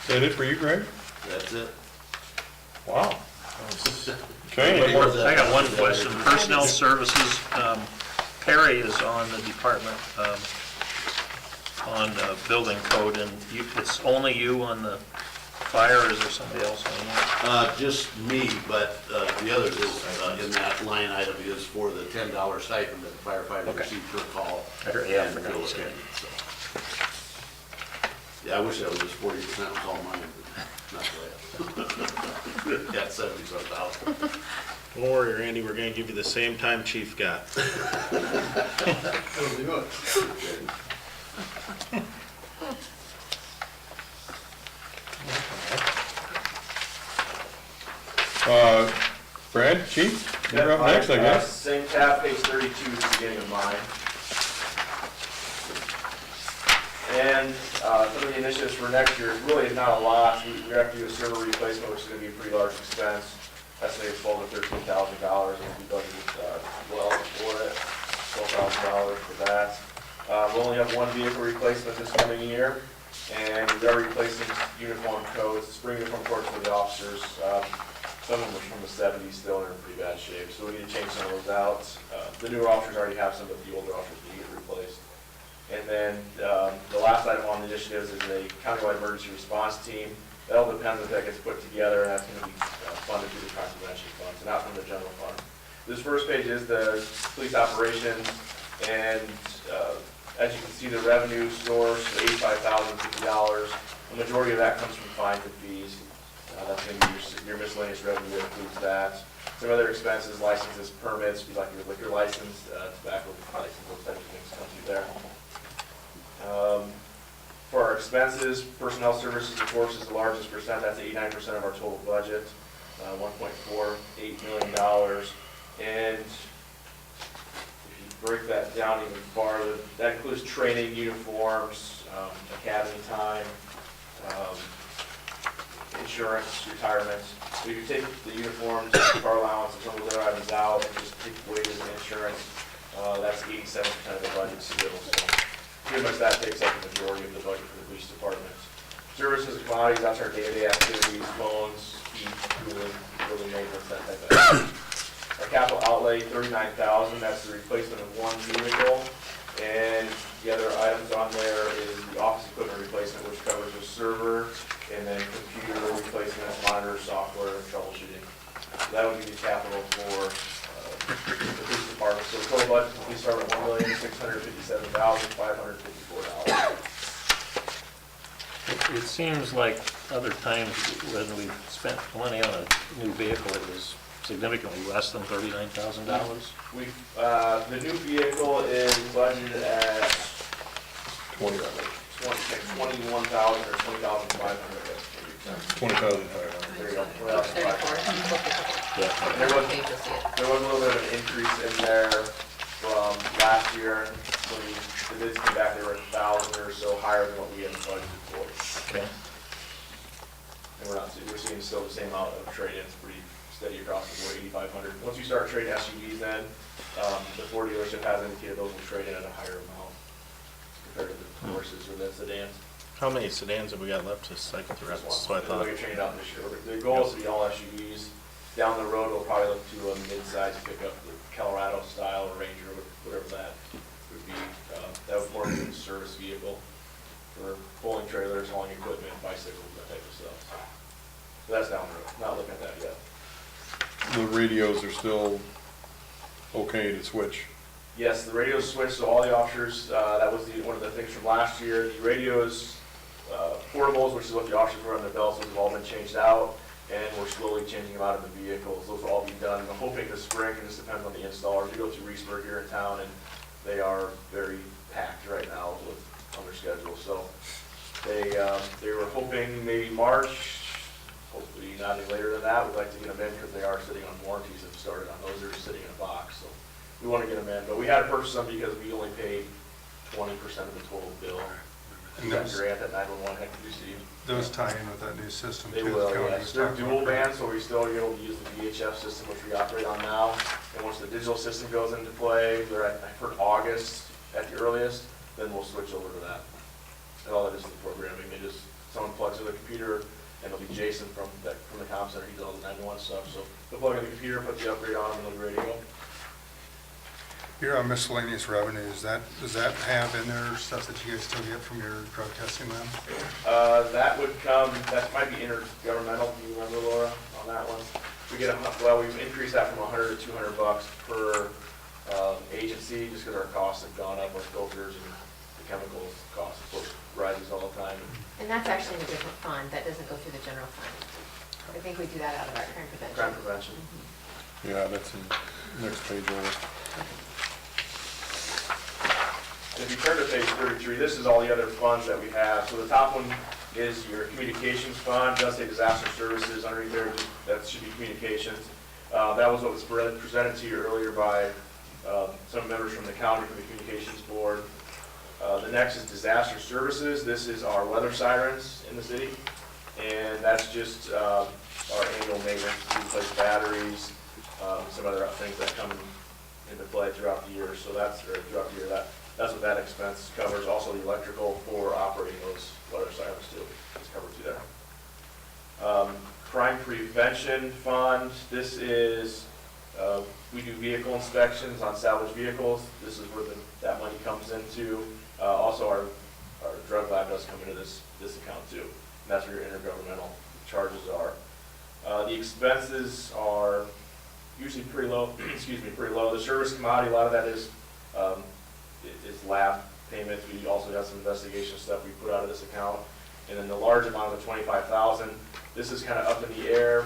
Is that it for you, Greg? That's it. Wow. Okay, any One more? more- I got one question. Personnel services, Perry is on the department, on building code, and it's only you on the fire, or is there somebody else on that? Just me, but the others is, in that line item is for the $10 stipend that firefighters Okay. receive per call. Yeah, I and forgot. bill attendant, so. Yeah, I wish that was just 40% was all mine, but not the way. Yeah, 70-some thousand. Don't worry, Randy, we're gonna give you the same time chief got. Brad, chief, you're up next, I guess. Same tab, page 32 is the beginning of mine. And some of the initiatives for next year, really is not a lot. We have to do a server replacement, which is going to be a pretty large expense. Estimated $12,000 to $13,000, and we budgeted well for it, $12,000 for that. We'll only have one vehicle replacement this coming year, and we are replacing uniform coats, spring uniform coats for the officers. Some of them are from the 70s still, and they're in pretty bad shape, so we need to change some of those out. The newer officers already have some, but the older officers need to get replaced. And then the last item on the initiatives is a countywide emergency response team. That all depends if that gets put together, and that's going to be funded through the crime prevention funds, and not from the general fund. This first page is the police operations, and as you can see, the revenue source, $85,050. The majority of that comes from fines and fees. That's going to be your miscellaneous revenue that includes that. Some other expenses, licenses, permits, like your liquor license, tobacco license, those types of things come through there. For our expenses, personnel services, of course, is the largest percent. That's 89% of our total budget, $1.48 million. And if you break that down even farther, that includes training, uniforms, academy time, insurance, retirement. So if you take the uniforms, car allowance, and some of those other items out, and just take wages and insurance, that's 87% of the budget still. So pretty much that takes up the majority of the budget for the police department. Services and commodities, that's our day-to-day activities, phones, heat, cooling, building maintenance, that type of thing. Our capital outlay, $39,000, that's the replacement of one vehicle. And the other items on there is the office equipment replacement, which covers a server, and then computer replacement, monitor, software, and troubleshooting. So that would give you capital for the police department. So the total budget for the police department, $1,657,554. It seems like other times when we've spent money on a new vehicle, it was significantly less than $39,000. The new vehicle is budgeted at 21,000 or 20,500. 20,500. There you go. There There was a little bit of an increase in there from last year. When the bids came back, they were 1,000 or so higher than what we had budgeted for. Okay. And we're seeing still the same amount of trade-ins, pretty steady across the board, 8,500. Once you start trading SUVs then, the Ford dealership has indicated those will trade in at a higher amount compared to the horses or the sedans. How many sedans have we got left to cycle through? Just So I one. thought, They'll get traded out this year. The goal is to be all SUVs. Down the road, we'll probably look to a mid-size pickup, the Colorado style or Ranger, whatever that would be. That would more be a service vehicle for pulling trailers, hauling equipment, bicycles, that type of stuff. So that's down the road. Not looking at that yet. The radios are still okay to switch. Yes, the radios switched, so all the officers, that was one of the things from last year. The radios, portables, which is what the officers wear on their belts, those have all been changed out, and we're slowly changing them out of the vehicles. Those will all be done, I'm hoping this spring, it just depends on the installers. We go to Reesburg here in town, and they are very packed right now on their schedule. So they were hoping maybe March, hopefully not any later than that. We'd like to get them in because they are sitting on warranties that started on those. They're just sitting in a box, so we want to get them in. But we had to purchase them because we only paid 20% of the total bill. And That those- grant that 911 had received. Those tie in with that new system. They too, the will, county yes. was They're talking dual about. band, so we still are able to use the VHF system, which we operate on now. And once the digital system goes into play, they're at, I've heard August at the earliest, then we'll switch over to that. And all that is the programming. Someone plugs in the computer and it'll be Jason from the comm center, he does all the 911 stuff, so they'll plug in the computer, put the upgrade on, and they'll be ready to go. Your miscellaneous revenues, does that have in there stuff that you guys still get from your drug testing lab? That would come, that might be intergovernmental, do you remember, Laura, on that one? We get, we've increased that from $100 to $200 per agency, just because our costs have gone up with filters and the chemicals cost, of course, rises all the time. And that's actually in a different fund, that doesn't go through the general fund. I think we do that out of our crime prevention. Crime prevention. Yeah, that's in next page over. If you turn to page 33, this is all the other funds that we have. So the top one is your communications fund, does say disaster services underneath there, that should be communications. That was what was presented to you earlier by some members from the county for the communications board. The next is disaster services. This is our weather sirens in the city, and that's just our annual maintenance. We replace batteries, some other things that come into play throughout the year. So that's that's what that expense covers. Also the electrical for operating those weather sirens too is covered through there. Crime prevention fund. This is we do vehicle inspections on salvaged vehicles. This is where that money comes into. Also, our drug lab does come into this account too. And that's where your intergovernmental charges are. The expenses are usually pretty low. Excuse me, pretty low. The service commodity, a lot of that is lab payments. We also have some investigation stuff we put out of this account. And then the large amount of the $25,000. This is kind of up in the air.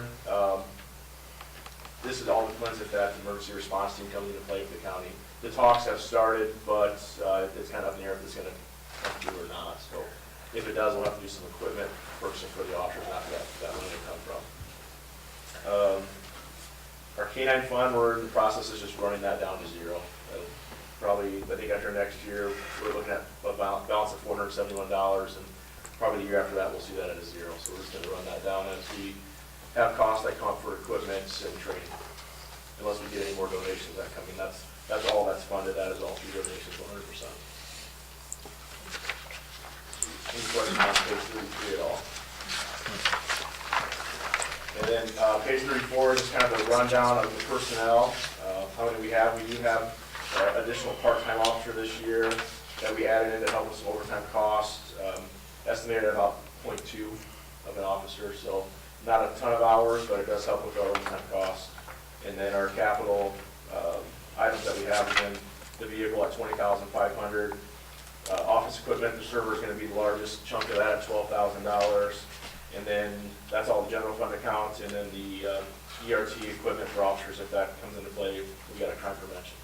This is all depends if that emergency response team comes into play with the county. The talks have started, but it's kind of up in the air if it's going to come through or not. So if it does, we'll have to do some equipment purchasing for the officers, not that money to come from. Our canine fund, we're in the process of just running that down to zero. Probably, I think after next year, we're looking at a balance of $471, and probably the year after that, we'll see that at a zero. So we're just going to run that down as we have costs that come up for equipment and training. Unless we get any more donations that come in, that's all that's funded. That is all through donations, 100%. Any questions on page 33 at all? And then page 34 is just kind of a rundown of the personnel. How many we have? We do have additional part-time officer this year that we added in to help with some overtime costs. Estimated at about 0.2 of an officer, so not a ton of hours, but it does help with our overtime costs. And then our capital items that we have, again, the vehicle at $20,500. Office equipment, the server is going to be the largest chunk of that at $12,000. And then that's all the general fund accounts, and then the ERT equipment for officers, if that comes into play, we got a crime prevention.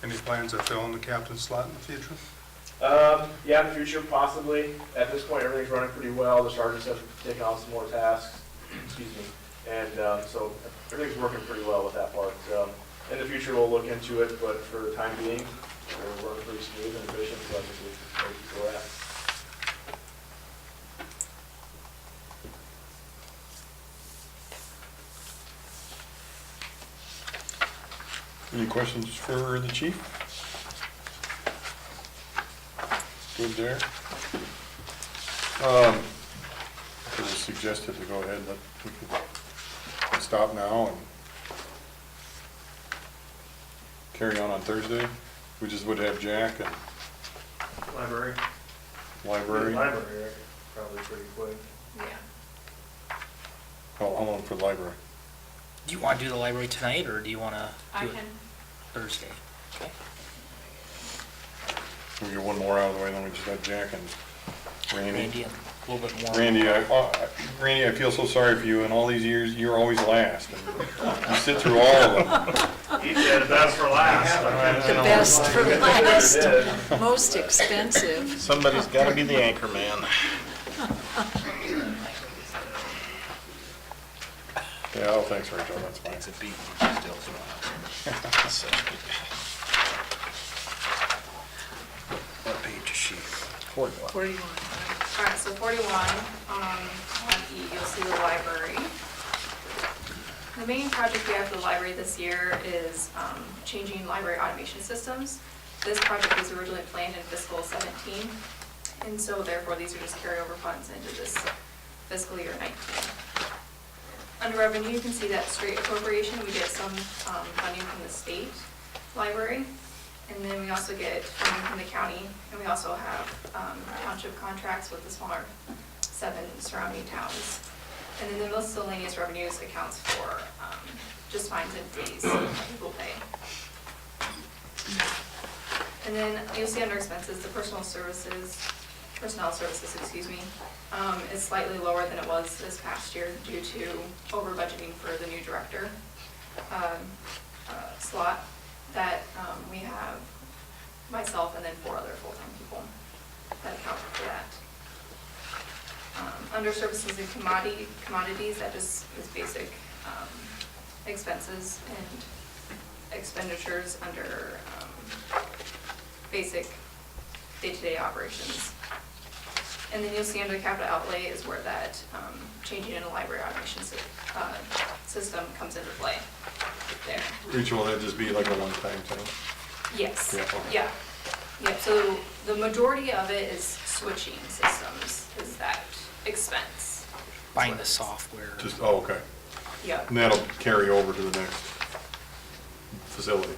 Any plans to fill in the captain slot in the future? Yeah, in the future, possibly. At this point, everything's running pretty well. The sergeants have taken on some more tasks. Excuse me. And so everything's working pretty well with that part. In the future, we'll look into it, but for the time being, we're running pretty smooth and efficient, so I think we're at. Any questions for the chief? Good there. It was suggested to go ahead and we could stop now and carry on Thursday. We just would have Jack and Library. library. Library, probably pretty quick. Yeah. How long for the library? Do you want to do the library tonight, or do you want to I do it can. Thursday? Okay. We get one more out of the way, then we just have Jack and Randy. Randy, a little bit more. Randy, I feel so sorry for you. In all these years, you're always last. And you sit through all of them. He said the best for last. The best for last, most expensive. Somebody's got to be the anchor man. Yeah, oh, thanks, Rachel, that's fine. It's a beat. Still What page is she? 41. 41. All right, so 41, on E, you'll see the library. The main project we have for the library this year is changing library automation systems. This project was originally planned in fiscal 17, And so therefore, these are just carryover funds into this fiscal year 19. Under revenue, you can see that straight appropriation, we get some funding from the state library. And then we also get funding from the county, and we also have township contracts with the smaller 7 surrounding towns. And then the miscellaneous revenues accounts for just fines and fees that people pay. And then you'll see under expenses, the personnel services, is slightly lower than it was this past year due to over budgeting for the new director slot that we have myself and then 4 other full-time people that account for that. Under services and commodities, that just is basic expenses and expenditures under basic day-to-day operations. And then you'll see under capital outlay is where that changing in a library automation system comes into play there. Rachel, will that just be like a one-time thing? Yes, Yeah, okay. yeah. Yeah, so the majority of it is switching systems, is that expense. Buying the software. Just, oh, okay. Yep. And that'll carry over to the next facility.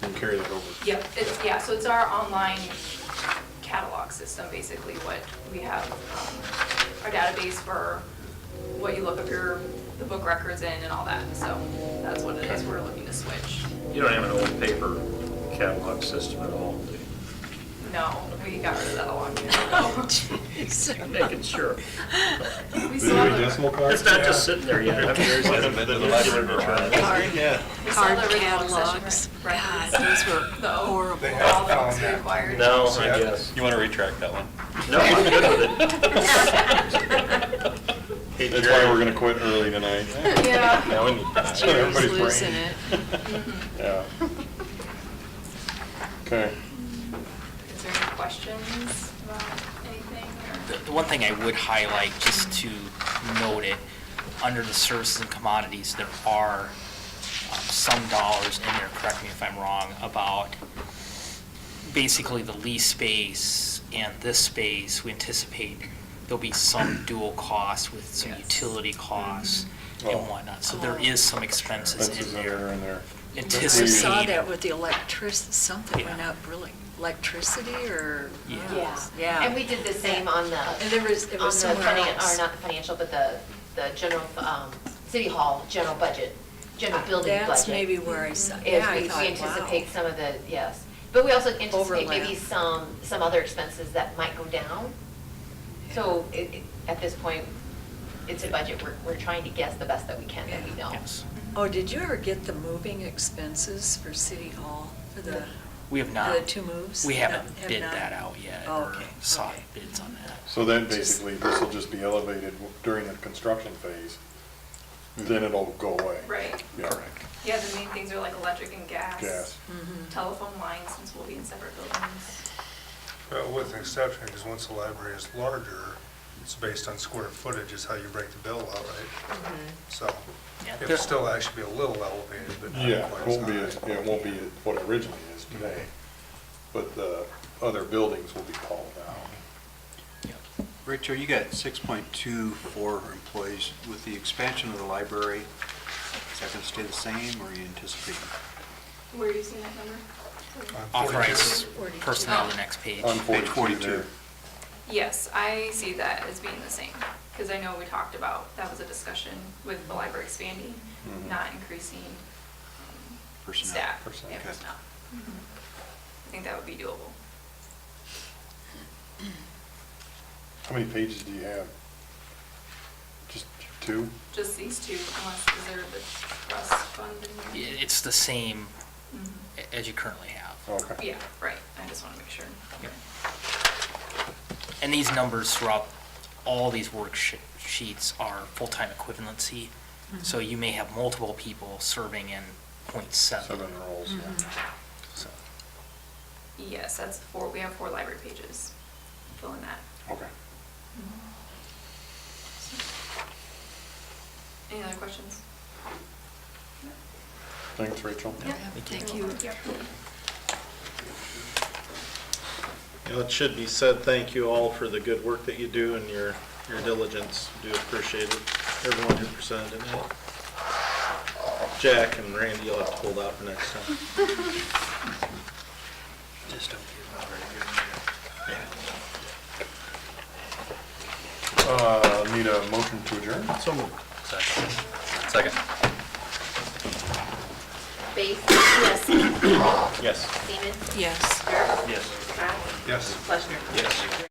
You can carry that over. Yep, yeah, so it's our online catalog system, basically, what we have, our database for what you look up the book records in and all that, so that's what it is we're looking to switch. You don't have an old paper catalog system at all, do you? No, we got rid of that a long time ago. I'm making sure. We Do you still have have a decimal card? It's not just sitting there yet. I mean, there's Hasn't been to the library for a while. Yeah. we still have Card the original catalogs. session God, records. those were The horrible. They all have the found books that. required. No, I guess. You want to retract that one? No, I'm good with it. Hey, That's Jerry. why we're gonna quit early tonight. Yeah. Now we need That's to- what Jerry's everybody's losing brain. it. Yeah. Okay. Is there any questions about anything, or? The one thing I would highlight, just to note it, under the services and commodities, there are some dollars in there, correct me if I'm wrong, about basically the lease space and this space. We anticipate there'll be some dual costs with some Yes. utility costs Oh. and whatnot. So there is some expenses Expenses in in there, there. in there. I Anticipated. saw that with the something went Yeah. up really, electricity or? Yeah. Yeah. Yeah. And we did the same on the, And it was on the somewhere else. or not the financial, but the general, city hall, general budget, general building budget. That's maybe where I saw, Is yeah, I we thought, anticipate wow. some of the, yes. But we also anticipate maybe Overlap. some other expenses that might go down. So at this point, it's a budget, we're trying to guess the best that we can, that we know. Yes. Oh, did you ever get the moving expenses for City Hall for the, We have for not. the 2 moves? We haven't Have bid not? that out yet Oh, or okay, sought okay. bids on that. So then basically, this will just be elevated during the construction phase, then it'll go away. Right. Yeah. Correct. Yeah, the main things are like electric and gas. Gas. Mhm. Telephone lines, since we'll be in separate buildings. Well, with an exception, because once the library is larger, it's based on square footage is how you break the bill out, right? So Yeah, it'll still actually be a little elevated, but not Yeah, quite it won't be, as high. it won't be what it originally is today, but the other buildings will be called down. Rachel, you got 6.24 employees. With the expansion of the library, is that going to stay the same, or are you anticipating? Where are you seeing that number? Authorize 42. personnel, the next page. On Page 42. there. Yes, I see that as being the same, because I know we talked about, that was a discussion with the library expanding, Mhm. not increasing Personnel. staff. Personnel. Yeah, Okay. personnel. I think that would be doable. How many pages do you have? Just 2? Just these two, unless, is there the trust fund in there? It's the same Mhm. as you currently have. Okay. Yeah, right, I just want to make sure. Yep. And these numbers throughout all these worksheets are full-time equivalency. So you may have multiple people serving in .7. 7 roles, yeah. So, Yes, that's four, we have 4 library pages. Fill in that. Okay. Any other questions? Thanks, Rachel. Yeah. Thank you. Yeah. You know, it should be said, thank you all for the good work that you do and your diligence. Do appreciate it, everyone who presented it. Jack and Randy, you'll have to hold out for next time. Just don't get Need a motion to adjourn? So moved. Second. Base? Yes. Yes. Seaman? Yes. Dirk? Yes. Scott? Yes. Fleischner? Yes.